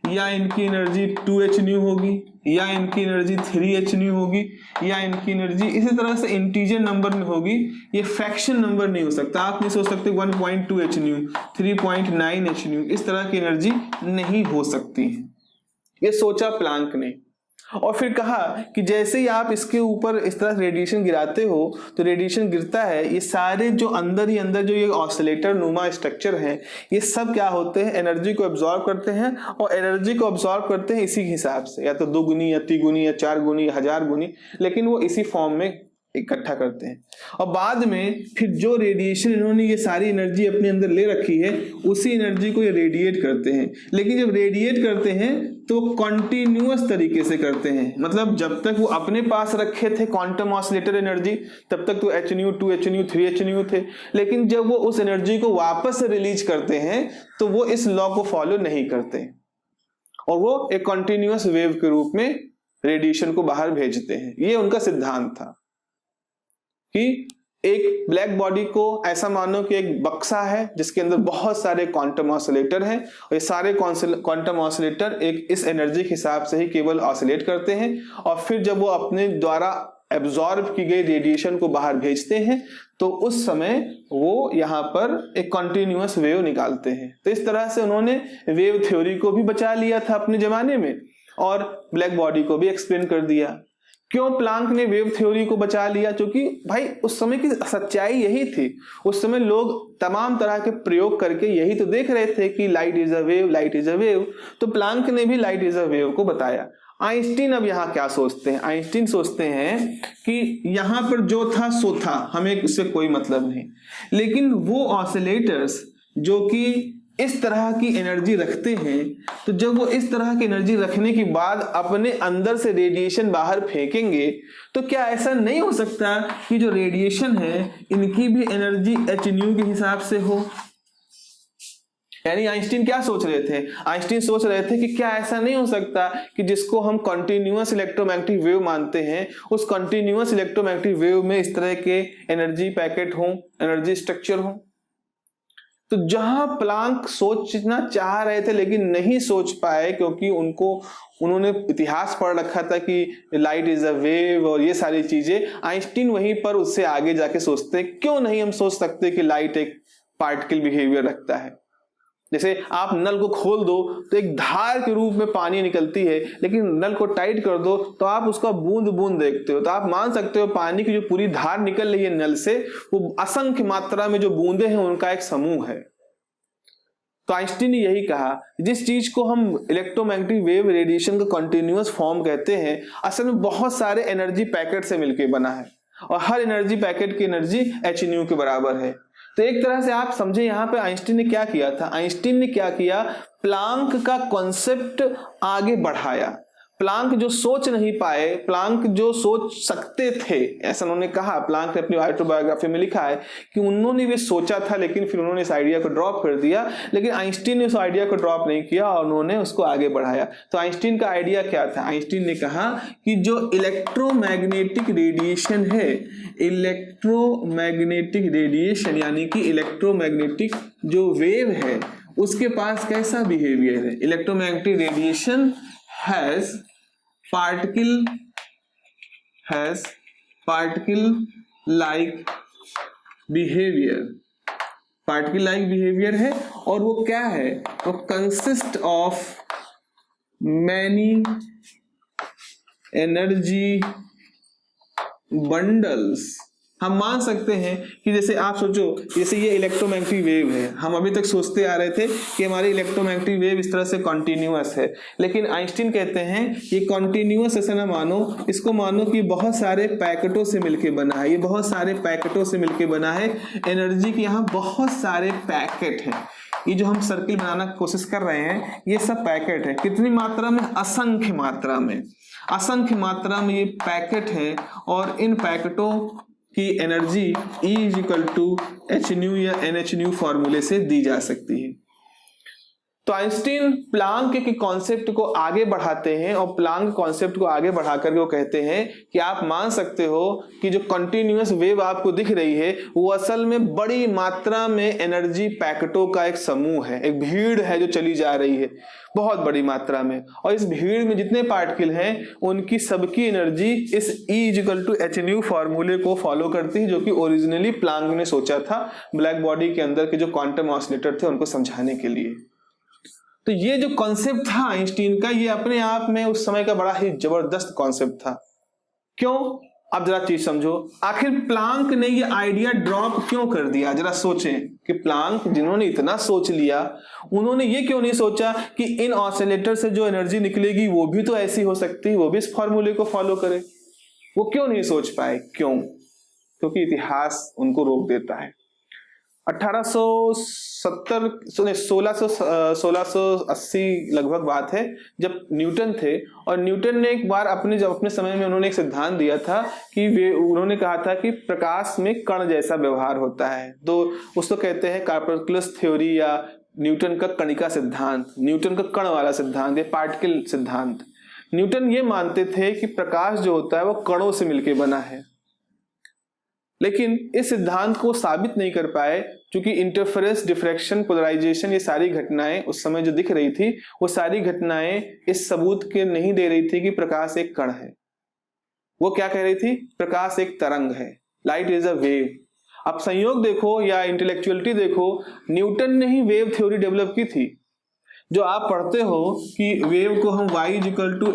या इनकी एनर्जी 2h न्यू होगी, या इनकी एनर्जी 3h न्यू होगी, या इनकी एनर्जी इसी तरह से इंटीजर नंबर में होगी। ये फ्रैक्शन नंबर नहीं हो सकता। आप नहीं सोच सकते 1.2h न्यू, 3.9h न्यू, इस तरह की एनर्जी नहीं हो सकती है। ये सोचा प्लांक ने और फिर कहा कि जैसे ही आप इसके ऊपर इस तरह रेडिएशन गिराते हो तो रेडिएशन गिरता है, ये सारे जो अंदर ही अंदर जो ये ऑसिलेटर नुमा स्ट्रक्चर हैं ये सब क्या होते हैं, एनर्जी को एब्जॉर्ब करते हैं। और एनर्जी को एब्जॉर्ब करते हैं इसी हिसाब से, या तो 2 गुनी या 3 गुनी या 4 गुनी, 1000 गुनी, लेकिन वो इसी फॉर्म में इकट्ठा करते हैं। और बाद में फिर जो रेडिएशन इन्होंने ये सारी एनर्जी अपने अंदर ले रखी है उसी एनर्जी को ये रेडिएट करते हैं। लेकिन जब रेडिएट करते हैं तो कंटिन्यूअस तरीके से करते हैं। मतलब जब तक वो अपने पास रखे थे क्वांटम ऑसिलेटर एनर्जी तब तक तो h new, 2h new, 3h new थे। लेकिन जब वो उस एनर्जी को वापस से रिलीज करते हैं तो वो इस लॉ को फॉलो नहीं करते और वो एक कंटिन्यूअस वेव के रूप में रेडिएशन को बाहर भेजते हैं। ये उनका सिद्धांत था कि एक ब्लैक बॉडी को ऐसा मानो कि एक बक्सा है जिसके अंदर बहुत सारे क्वांटम ऑसिलेटर हैं और ये सारे क्वांटम ऑसिलेटर एक इस एनर्जी के हिसाब से ही केवल ऑसिलेट करते हैं और फिर जब वो अपने द्वारा एब्जॉर्ब की गई रेडिएशन को बाहर भेजते हैं तो उस समय वो यहाँ पर एक कंटिन्यूअस वेव निकालते हैं। तो इस तरह से उन्होंने वेव थ्योरी को भी बचा लिया था अपने जमाने में और ब्लैक बॉडी को भी एक्सप्लेन कर दिया। क्यों प्लांक ने वेव थ्योरी को बचा लिया? क्योंकि भाई उस समय की सच्चाई यही थी। उस समय लोग तमाम तरह के प्रयोग करके यही तो देख रहे थे कि light is a wave, light is a wave. तो प्लांक ने भी लाइट इज अ वेव को बताया। आइंस्टीन अब यहाँ क्या सोचते हैं? आइंस्टीन सोचते हैं कि यहाँ पर जो था सो था, हमें उससे कोई मतलब नहीं। लेकिन वो ऑसिलेटर्स जो कि इस तरह की एनर्जी रखते हैं, तो जब वो इस तरह की एनर्जी रखने के बाद अपने अंदर से रेडिएशन बाहर फेंकेंगे तो क्या ऐसा नहीं हो सकता कि जो रेडिएशन है इनकी भी एनर्जी h न्यू के हिसाब से हो? यानी आइंस्टीन क्या सोच रहे थे? आइंस्टीन सोच रहे थे कि क्या ऐसा नहीं हो सकता कि जिसको हम कंटिन्यूअस इलेक्ट्रोमैग्नेटिक वेव मानते हैं उस कंटिन्यूअस इलेक्ट्रोमैग्नेटिक वेव में इस तरह के एनर्जी पैकेट हो, एनर्जी स्ट्रक्चर हो। तो जहां प्लांक सोचना चाह रहे थे लेकिन नहीं सोच पाए क्योंकि उन्होंने इतिहास पढ़ रखा था कि लाइट इज अ वेव और ये सारी चीजें, आइंस्टीन वहीं पर उससे आगे जाके सोचते क्यों नहीं हम सोच सकते कि लाइट एक पार्टिकल बिहेवियर रखता है। जैसे आप नल को खोल दो तो एक धार के रूप में पानी निकलती है, लेकिन नल को टाइट कर दो तो आप उसका बूंद बूंद देखते हो। तो आप मान सकते हो पानी की जो पूरी धार निकल रही है नल से वो असंख्य मात्रा में जो बूंदे हैं उनका एक समूह है। तो आइंस्टीन ने यही कहा, जिस चीज को हम इलेक्ट्रोमैग्नेटिक वेव रेडिएशन का कंटिन्यूअस फॉर्म कहते हैं असल में बहुत सारे एनर्जी पैकेट से मिलकर बना है और हर एनर्जी पैकेट की एनर्जी h न्यू के बराबर है। तो एक तरह से आप समझे यहाँ पे आइंस्टीन ने क्या किया था? आइंस्टीन ने क्या किया, प्लांक का कॉन्सेप्ट आगे बढ़ाया। प्लांक जो सोच नहीं पाए, प्लांक जो सोच सकते थे, ऐसा उन्होंने कहा। प्लांक ने अपनी ऑटोबायोग्राफी में लिखा है कि उन्होंने भी सोचा था लेकिन फिर उन्होंने इस आइडिया को ड्रॉप कर दिया। लेकिन आइंस्टीन ने उस आइडिया को ड्रॉप नहीं किया और उन्होंने उसको आगे बढ़ाया। तो आइंस्टीन का आइडिया क्या था? आइंस्टीन ने कहा कि जो इलेक्ट्रोमैग्नेटिक रेडिएशन है, इलेक्ट्रोमैग्नेटिक रेडिएशन यानी कि इलेक्ट्रोमैग्नेटिक जो वेव है उसके पास कैसा बिहेवियर है? Electromagnetic radiation has particle has particle like behaviour, particle like behaviour है और वो क्या है, वो consist of many energy bundles. हम मान सकते हैं कि जैसे आप सोचो, जैसे ये इलेक्ट्रोमैग्नेटिक वेव है, हम अभी तक सोचते आ रहे थे कि हमारी इलेक्ट्रोमैग्नेटिक वेव इस तरह से कॉन्टिन्यूअस है, लेकिन आइंस्टीन कहते हैं ये कॉन्टिन्यूअस ऐसे ना मानो, इसको मानो कि बहुत सारे पैकेटों से मिलके बना है, ये बहुत सारे पैकेटों से मिलके बना है। एनर्जी के यहाँ बहुत सारे पैकेट हैं, ये जो हम सर्किल बनाना कोशिश कर रहे हैं ये सब पैकेट है। कितनी मात्रा में? असंख्य मात्रा में, असंख्य मात्रा में ये पैकेट है और इन पैकेटों की एनर्जी E = h न्यू या NH न्यू फॉर्मूले से दी जा सकती है। तो आइंस्टीन प्लांक के कॉन्सेप्ट को आगे बढ़ाते हैं और प्लांक कॉन्सेप्ट को आगे बढ़ा करके वो कहते हैं कि आप मान सकते हो कि जो कंटिन्यूअस वेव आपको दिख रही है वो असल में बड़ी मात्रा में एनर्जी पैकेटों का एक समूह है, एक भीड़ है जो चली जा रही है बहुत बड़ी मात्रा में, और इस भीड़ में जितने पार्टिकल हैं उनकी सबकी एनर्जी इस E = h न्यू फॉर्मूले को फॉलो करती है, जो कि ओरिजिनली प्लांक ने सोचा था ब्लैक बॉडी के अंदर के जो क्वांटम ऑसिलेटर थे उनको समझाने के लिए। तो ये जो कॉन्सेप्ट था आइंस्टीन का, ये अपने आप में उस समय का बड़ा ही जबरदस्त कॉन्सेप्ट था। क्यों? अब जरा चीज समझो, आखिर प्लांक ने ये आइडिया ड्रॉप क्यों कर दिया? जरा सोचें कि प्लांक जिन्होंने इतना सोच लिया, उन्होंने ये क्यों नहीं सोचा कि इन ऑसिलेटर से जो एनर्जी निकलेगी वो भी तो ऐसी हो सकती है, वो भी इस फॉर्मूले को फॉलो करे? वो क्यों नहीं सोच पाए? क्यों? क्योंकि इतिहास उनको रोक देता है। 1680 लगभग बात है, जब न्यूटन थे, और न्यूटन ने एक बार जब अपने समय में उन्होंने एक सिद्धांत दिया था कि उन्होंने कहा था कि प्रकाश में कण जैसा व्यवहार होता है, तो उसको कहते हैं कोपरनिकस थ्योरी या न्यूटन का कणिका सिद्धांत, न्यूटन का कण वाला सिद्धांत या पार्टिकल सिद्धांत। न्यूटन ये मानते थे कि प्रकाश जो होता है वो कणों से मिलकर बना है, लेकिन इस सिद्धांत को साबित नहीं कर पाए क्योंकि इंटरफेरेंस, डिफ्रैक्शन, पोलराइजेशन, ये सारी घटनाएं उस समय जो दिख रही थी वो सारी घटनाएं इस सबूत के नहीं दे रही थी कि प्रकाश एक कण है। वो क्या कह रही थी? प्रकाश एक तरंग है, लाइट इज अ वेव। अब संयोग देखो या इंटेलेक्चुअलिटी देखो, न्यूटन ने ही वेव थ्योरी डेवलप की थी। जो आप पढ़ते हो कि वेव को हम y =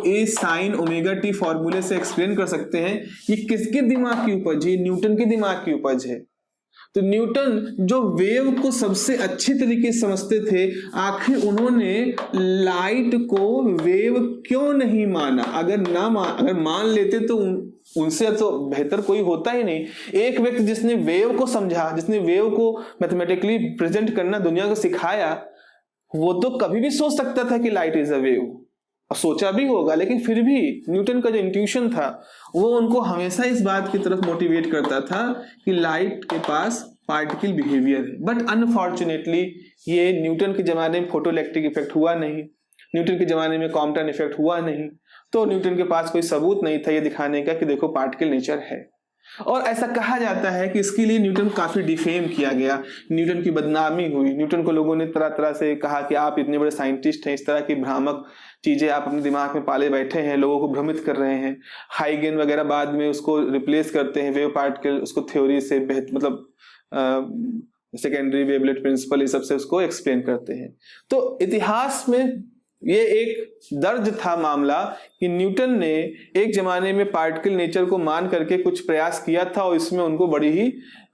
a sin ω-t फॉर्मूले से एक्सप्लेन कर सकते हैं, ये किसके दिमाग की उपज है? न्यूटन के दिमाग की उपज है। तो न्यूटन जो वेव को सबसे अच्छे तरीके से समझते थे, आखिर उन्होंने लाइट को वेव क्यों नहीं माना? अगर मान लेते तो उनसे तो बेहतर कोई होता ही नहीं। एक व्यक्ति जिसने वेव को समझा, जिसने वेव को मैथमेटिकली प्रेजेंट करना दुनिया को सिखाया, वो तो कभी भी सोच सकता था कि लाइट इज अ वेव, और सोचा भी होगा, लेकिन फिर भी न्यूटन का जो इंट्यूशन था वो उनको हमेशा इस बात की तरफ मोटिवेट करता था कि लाइट के पास पार्टिकल बिहेवियर है। बट अनफॉर्चुनेटली ये न्यूटन के जमाने में फोटोइलेक्ट्रिक इफेक्ट हुआ नहीं, न्यूटन के जमाने में कॉम्पटन इफेक्ट हुआ नहीं, तो न्यूटन के पास कोई सबूत नहीं था ये दिखाने का कि देखो पार्टिकल नेचर है। और ऐसा कहा जाता है कि इसके लिए न्यूटन काफी डिफेम किया गया, न्यूटन की बदनामी हुई, न्यूटन को लोगों ने तरह तरह से कहा कि आप इतने बड़े साइंटिस्ट हैं, इस तरह की भ्रामक चीजें आप अपने दिमाग में पाले बैठे हैं, लोगों को भ्रमित कर रहे हैं। हाइगन वगैरह बाद में उसको रिप्लेस करते हैं वेव पार्टिकल, उसको थ्योरी से मतलब सेकेंडरी वेवलेट प्रिंसिपल, इस सबसे उसको एक्सप्लेन करते हैं। तो इतिहास में ये एक दर्ज था मामला कि न्यूटन ने एक जमाने में पार्टिकल नेचर को मान करके कुछ प्रयास किया था और इसमें उनको बड़ी ही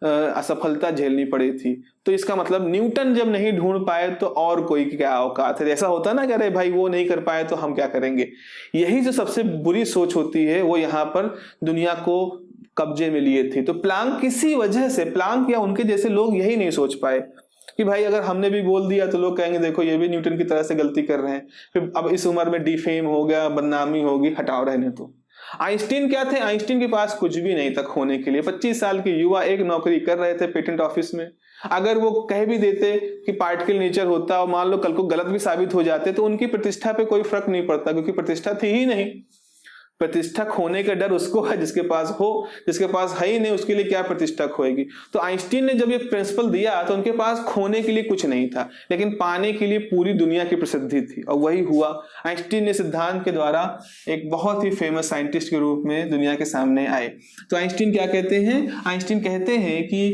असफलता झेलनी पड़ी थी। तो इसका मतलब न्यूटन जब नहीं ढूंढ पाए तो और कोई क्या औकात है? ऐसा होता ना कि अरे भाई वो नहीं कर पाए तो हम क्या करेंगे। यही जो सबसे बुरी सोच होती है वो यहाँ पर दुनिया को कब्जे में लिए थी। तो प्लांक किसी वजह से, प्लांक या उनके जैसे लोग यही नहीं सोच पाए कि भाई अगर हमने भी बोल दिया तो लोग कहेंगे देखो ये भी न्यूटन की तरह से गलती कर रहे हैं, फिर अब इस उम्र में डिफेम हो गया, बदनामी होगी, हटाओ रहने तो। आइंस्टीन क्या थे? आइंस्टीन के पास कुछ भी नहीं था खोने के लिए। 25 साल के युवा एक नौकरी कर रहे थे पेटेंट ऑफिस में। अगर वो कह भी देते कि पार्टिकल नेचर होता और मान लो कल को गलत भी साबित हो जाते तो उनकी प्रतिष्ठा पे कोई फर्क नहीं पड़ता, क्योंकि प्रतिष्ठा थी ही नहीं। प्रतिष्ठा खोने का डर उसको है जिसके पास हो, जिसके पास है ही नहीं उसके लिए क्या प्रतिष्ठा खोएगी। तो आइंस्टीन ने जब ये प्रिंसिपल दिया तो उनके पास खोने के लिए कुछ नहीं था, लेकिन पाने के लिए पूरी दुनिया की प्रसिद्धि थी, और वही हुआ। आइंस्टीन ने सिद्धांत के द्वारा एक बहुत ही फेमस साइंटिस्ट के रूप में दुनिया के सामने आए। तो आइंस्टीन क्या कहते हैं? आइंस्टीन कहते हैं कि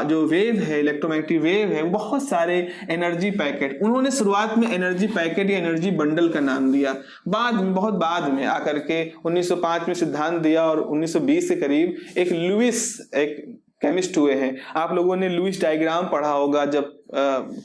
जो वेव है, इलेक्ट्रोमैग्नेटिक वेव है, बहुत सारे एनर्जी पैकेट, उन्होंने शुरुआत में एनर्जी पैकेट या एनर्जी बंडल का नाम दिया, बाद में, बहुत बाद में आकर के 1905 में सिद्धांत दिया, और 1920 के करीब एक लुइस, एक केमिस्ट हुए हैं। आप लोगों ने लुइस डायग्राम पढ़ा होगा जब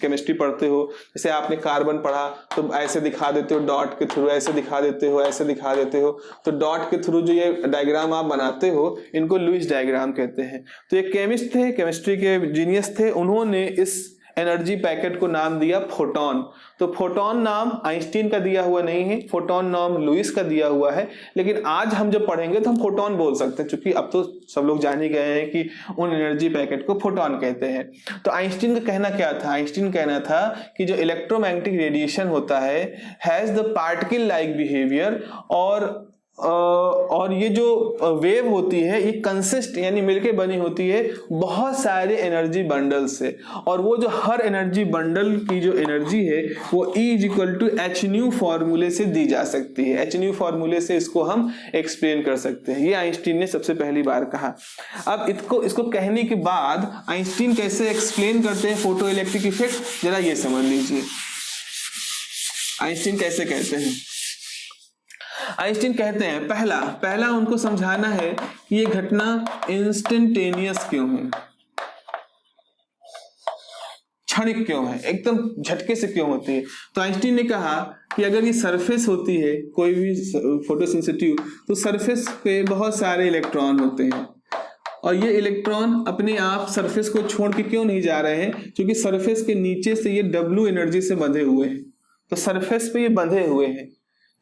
केमिस्ट्री पढ़ते हो, जैसे आपने कार्बन पढ़ा तो ऐसे दिखा देते हो डॉट के थ्रू, ऐसे दिखा देते हो, ऐसे दिखा देते हो, तो डॉट के थ्रू जो ये डायग्राम आप बनाते हो इनको लुइस डायग्राम कहते हैं। तो ये केमिस्ट थे, केमिस्ट्री के जीनियस थे, उन्होंने इस एनर्जी पैकेट को नाम दिया फोटॉन। तो फोटॉन नाम आइंस्टीन का दिया हुआ नहीं है, फोटॉन नाम लुइस का दिया हुआ है, लेकिन आज हम जब पढ़ेंगे तो हम फोटॉन बोल सकते हैं, क्योंकि अब तो सब लोग जान ही गए हैं कि उन एनर्जी पैकेट को फोटॉन कहते हैं। तो आइंस्टीन का कहना क्या था? आइंस्टीन कहना था कि जो इलेक्ट्रोमैग्नेटिक रेडिएशन होता है has the particle like behaviour, और ये जो वेव होती है ये कंसिस्ट यानी मिलके बनी होती है बहुत सारे एनर्जी बंडल से, और वो जो हर एनर्जी बंडल की जो एनर्जी है वो E = hν फॉर्मूले से दी जा सकती है। hν फॉर्मूले से इसको हम एक्सप्लेन कर सकते हैं। ये आइंस्टीन ने सबसे पहली बार कहा। अब इसको कहने के बाद आइंस्टीन कैसे एक्सप्लेन करते हैं फोटो इलेक्ट्रिक इफेक्ट, जरा ये समझ लीजिए। आइंस्टीन कैसे कहते हैं? आइंस्टीन कहते हैं पहला उनको समझाना है कि ये घटना इंस्टेंटेनियस क्यों है, क्षणिक क्यों है, एकदम झटके से क्यों होती है। तो आइंस्टीन ने कहा कि अगर ये सरफेस होती है कोई भी फोटोसेंसिटिव, तो सरफेस पे बहुत सारे इलेक्ट्रॉन होते हैं, और ये इलेक्ट्रॉन अपने आप सरफेस को छोड़ के क्यों नहीं जा रहे हैं? क्योंकि सरफेस के नीचे से ये W एनर्जी से बंधे हुए हैं। तो सरफेस पे ये बंधे हुए हैं,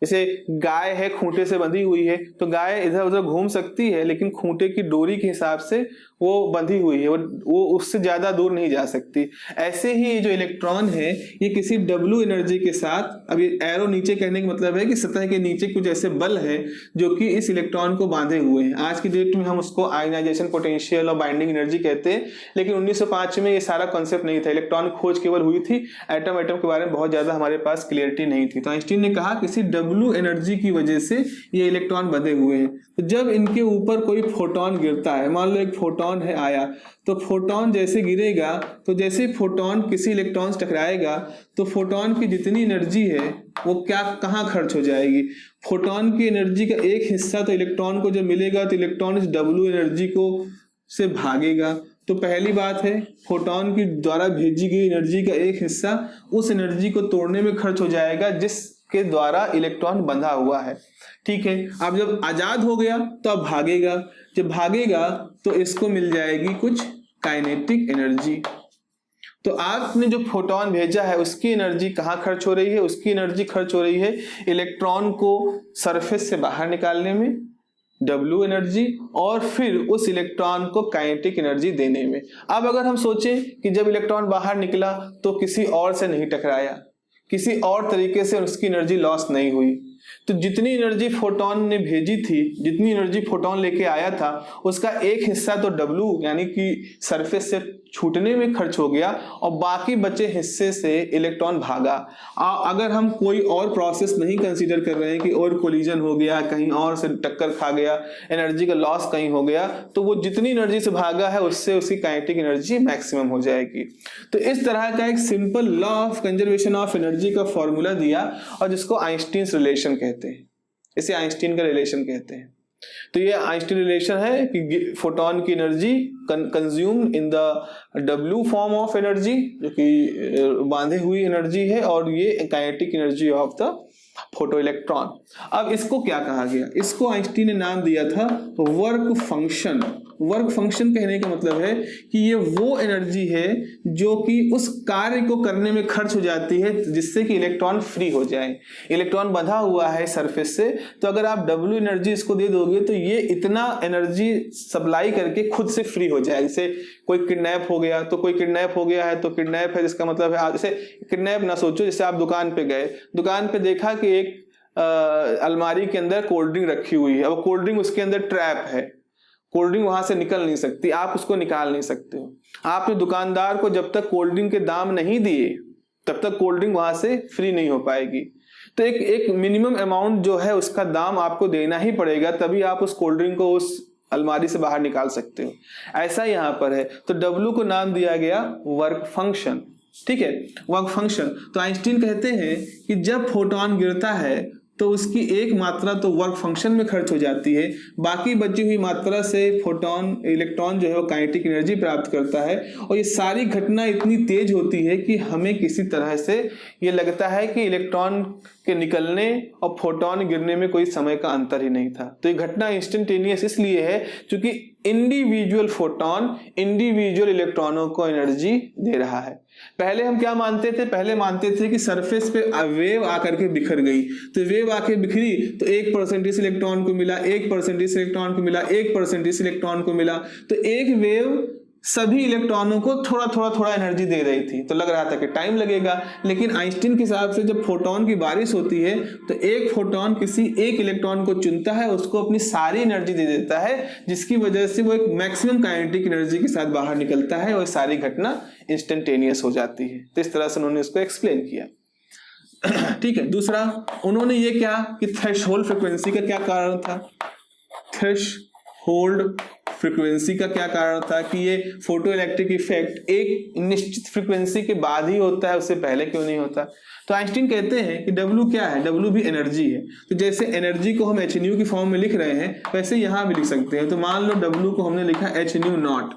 जैसे गाय है खूंटे से बंधी हुई है, तो गाय इधर उधर घूम सकती है, लेकिन खूंटे की डोरी के हिसाब से वो बंधी हुई है, वो उससे ज्यादा दूर नहीं जा सकती। ऐसे ही ये जो इलेक्ट्रॉन है ये किसी W एनर्जी के साथ, अब ये एरो नीचे कहने का मतलब है कि सतह के नीचे कुछ ऐसे बल है जो कि इस इलेक्ट्रॉन को बांधे हुए हैं। आज की डेट में हम उसको आयनाइजेशन पोटेंशियल और बाइंडिंग एनर्जी कहते हैं, लेकिन 1905 में ये सारा कॉन्सेप्ट नहीं था। इलेक्ट्रॉन खोज केवल हुई थी, एटम के बारे में बहुत ज्यादा हमारे पास क्लियरिटी नहीं थी। तो आइंस्टीन ने कहा किसी W एनर्जी की वजह से ये इलेक्ट्रॉन बंधे हुए हैं। तो जब इनके ऊपर कोई फोटोन गिरता है, मान लो एक फोटोन है आया, तो फोटोन जैसे गिरेगा, तो जैसे फोटोन किसी इलेक्ट्रॉन से टकराएगा तो फोटोन की जितनी एनर्जी है वो कहाँ खर्च हो जाएगी? फोटोन की एनर्जी का एक हिस्सा तो इलेक्ट्रॉन को जब मिलेगा तो इलेक्ट्रॉन इस W एनर्जी को से भागेगा। तो पहली बात है फोटोन की द्वारा भेजी गई एनर्जी का एक हिस्सा उस एनर्जी को तोड़ने में खर्च हो जाएगा जिसके द्वारा इलेक्ट्रॉन बंधा हुआ है। ठीक है, अब जब आजाद हो गया तो अब भागेगा, जब भागेगा तो इसको मिल जाएगी कुछ काइनेटिक एनर्जी। तो आपने जो फोटोन भेजा है उसकी एनर्जी कहाँ खर्च हो रही है? उसकी एनर्जी खर्च हो रही है इलेक्ट्रॉन को सरफेस से बाहर निकालने में, W एनर्जी, और फिर उस इलेक्ट्रॉन को काइनेटिक एनर्जी देने में। अब अगर हम सोचें कि जब इलेक्ट्रॉन बाहर निकला तो किसी और से नहीं टकराया, किसी और तरीके से उसकी एनर्जी लॉस नहीं हुई, तो जितनी एनर्जी फोटोन ने भेजी थी, जितनी एनर्जी फोटोन लेके आया था, उसका एक हिस्सा तो W यानी कि सरफेस से छूटने में खर्च हो गया, और बाकी बचे हिस्से से इलेक्ट्रॉन भागा। अगर हम कोई और प्रोसेस नहीं कंसीडर कर रहे हैं कि और कोलिजन हो गया, कहीं और से टक्कर खा गया, एनर्जी का लॉस कहीं हो गया, तो वो जितनी एनर्जी से भागा है उससे उसकी काइनेटिक एनर्जी मैक्सिमम हो जाएगी। तो इस तरह का एक simple law of conservation of energy का फॉर्मूला दिया, और जिसको आइंस्टीन रिलेशन कहते हैं, इसे आइंस्टीन का रिलेशन कहते हैं। तो ये आइंस्टीन रिलेशन है कि फोटोन की energy consumed in the W form of energy, जो कि बांधे हुई एनर्जी है, और ये kinetic energy of the photo electron. अब इसको क्या कहा गया? इसको आइंस्टीन ने नाम दिया था वर्क फंक्शन। वर्क फंक्शन कहने का मतलब है कि ये वो एनर्जी है जो कि उस कार्य को करने में खर्च हो जाती है जिससे कि इलेक्ट्रॉन फ्री हो जाए। इलेक्ट्रॉन बंधा हुआ है सरफेस से, तो अगर आप W एनर्जी इसको दे दोगे तो ये इतना एनर्जी सप्लाई करके खुद से फ्री हो जाए। जैसे कोई किडनैप हो गया, तो कोई किडनैप हो गया है तो किडनैप है जिसका मतलब है, जैसे किडनैप ना सोचो, जैसे आप दुकान पे गए, दुकान पे देखा कि एक अलमारी के अंदर कोल्ड ड्रिंक रखी हुई है, अब कोल्ड ड्रिंक उसके अंदर ट्रैप है, कोल्ड ड्रिंक वहां से निकल नहीं सकती, आप उसको निकाल नहीं सकते हो। आपने दुकानदार को जब तक कोल्ड ड्रिंक के दाम नहीं दिए तब तक कोल्ड ड्रिंक वहां से फ्री नहीं हो पाएगी। तो एक मिनिमम अमाउंट जो है उसका दाम आपको देना ही पड़ेगा, तभी आप उस कोल्ड ड्रिंक को उस अलमारी से बाहर निकाल सकते हो। ऐसा यहाँ पर है। तो W को नाम दिया गया वर्क फंक्शन, ठीक है, वर्क फंक्शन। तो आइंस्टीन कहते हैं कि जब फोटोन गिरता है तो उसकी एक मात्रा तो वर्क फंक्शन में खर्च हो जाती है, बाकी बची हुई मात्रा से फोटोन इलेक्ट्रॉन जो है वो काइनेटिक एनर्जी प्राप्त करता है। और ये सारी घटना इतनी तेज होती है कि हमें किसी तरह से ये लगता है कि इलेक्ट्रॉन के निकलने और फोटोन गिरने में कोई समय का अंतर ही नहीं था। तो ये घटना इंस्टेंटेनियस इसलिए है क्योंकि इंडिविजुअल फोटोन इंडिविजुअल इलेक्ट्रॉनों को एनर्जी दे रहा है। पहले हम क्या मानते थे, पहले मानते थे कि सरफेस पे वेव आकर के बिखर गई, तो वेव आके बिखरी तो 1% इस इलेक्ट्रॉन को मिला, 1% इस इलेक्ट्रॉन को मिला, 1% इस इलेक्ट्रॉन को मिला। तो एक वेव सभी इलेक्ट्रॉनों को थोड़ा एनर्जी दे रही थी, तो लग रहा था कि टाइम लगेगा। लेकिन आइंस्टीन के हिसाब से जब फोटोन की बारिश होती है तो एक फोटोन किसी एक इलेक्ट्रॉन को चुनता है, उसको अपनी सारी एनर्जी दे देता है, जिसकी वजह से वो एक मैक्सिमम काइनेटिक एनर्जी के साथ बाहर निकलता है और सारी घटना इंस्टेंटेनियस हो जाती है। तो इस तरह से उन्होंने इसको एक्सप्लेन किया। ठीक है, दूसरा उन्होंने ये क्या कि थ्रेशोल्ड फ्रीक्वेंसी का क्या कारण था, थ्रेशोल्ड फ्रीक्वेंसी का क्या कारण था कि ये फोटो इलेक्ट्रिक इफेक्ट एक निश्चित फ्रीक्वेंसी के बाद ही होता है, उससे पहले क्यों नहीं होता। तो आइंस्टीन कहते हैं कि W क्या है, W भी एनर्जी है। तो जैसे एनर्जी को हम hν की फॉर्म में लिख रहे हैं वैसे यहां भी लिख सकते हैं। तो मान लो W को हमने लिखा hν0,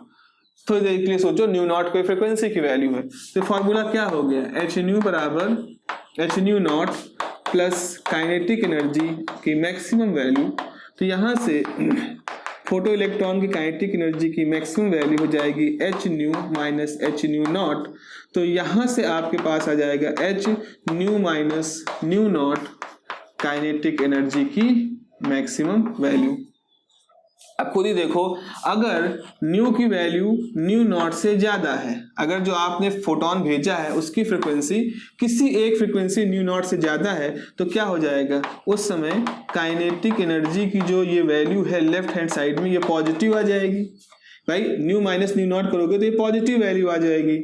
तो देख लिए सोचो ν0 कोई फ्रीक्वेंसी की वैल्यू है, तो फॉर्मूला क्या हो गया, hν बराबर hν0 प्लस काइनेटिक एनर्जी की मैक्सिमम वैल्यू। तो यहां से फोटो इलेक्ट्रॉन की काइनेटिक एनर्जी की मैक्सिमम वैल्यू हो जाएगी hν माइनस hν0। तो यहां से आपके पास आ जाएगा hν माइनस ν0 काइनेटिक एनर्जी की मैक्सिमम वैल्यू। अब खुद ही देखो, अगर न्यू की वैल्यू ν0 से ज्यादा है, अगर जो आपने फोटोन भेजा है उसकी फ्रीक्वेंसी किसी एक फ्रीक्वेंसी ν0 से ज्यादा है, तो क्या हो जाएगा, उस समय काइनेटिक एनर्जी की जो ये वैल्यू है लेफ्ट हैंड साइड में ये पॉजिटिव आ जाएगी। भाई ν माइनस ν0 करोगे तो ये पॉजिटिव वैल्यू आ जाएगी।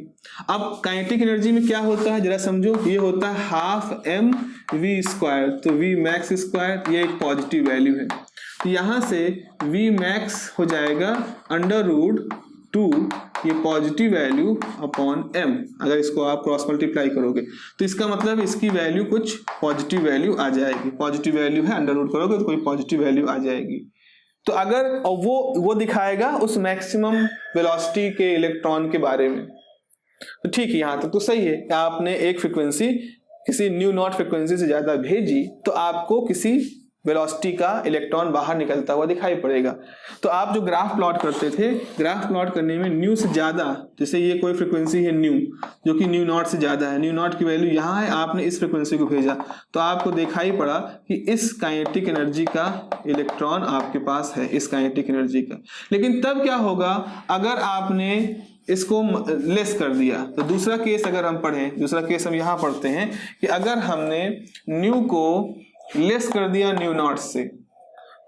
अब काइनेटिक एनर्जी में क्या होता है जरा समझो, ये होता है हाफ mv², तो v मैक्स स्क्वायर ये एक पॉजिटिव वैल्यू है। तो यहां से v मैक्स हो जाएगा √2 ये पॉजिटिव वैल्यू अपॉन m। अगर इसको आप क्रॉस मल्टीप्लाई करोगे तो इसका मतलब इसकी वैल्यू कुछ पॉजिटिव वैल्यू आ जाएगी, पॉजिटिव वैल्यू है, √ करोगे तो कोई पॉजिटिव वैल्यू आ जाएगी। तो अगर वो दिखाएगा उस मैक्सिमम वेलोसिटी के इलेक्ट्रॉन के बारे में। तो ठीक है, यहां तक तो सही है। आपने एक फ्रीक्वेंसी किसी ν0 फ्रीक्वेंसी से ज्यादा भेजी तो आपको किसी वेलोसिटी का इलेक्ट्रॉन बाहर निकलता हुआ दिखाई पड़ेगा। तो आप जो ग्राफ प्लॉट करते थे, ग्राफ प्लॉट करने में न्यू से ज्यादा, जैसे ये कोई फ्रीक्वेंसी है न्यू जो कि ν0 से ज्यादा है, ν0 की वैल्यू यहाँ है, आपने इस फ्रीक्वेंसी को भेजा तो आपको दिखाई पड़ा कि इस काइनेटिक एनर्जी का इलेक्ट्रॉन आपके पास है, इस काइनेटिक एनर्जी का। लेकिन तब क्या होगा अगर आपने इसको लेस कर दिया। तो दूसरा केस अगर हम पढ़ें, दूसरा केस हम यहाँ पढ़ते हैं कि अगर हमने न्यू को लेस कर दिया ν0 से,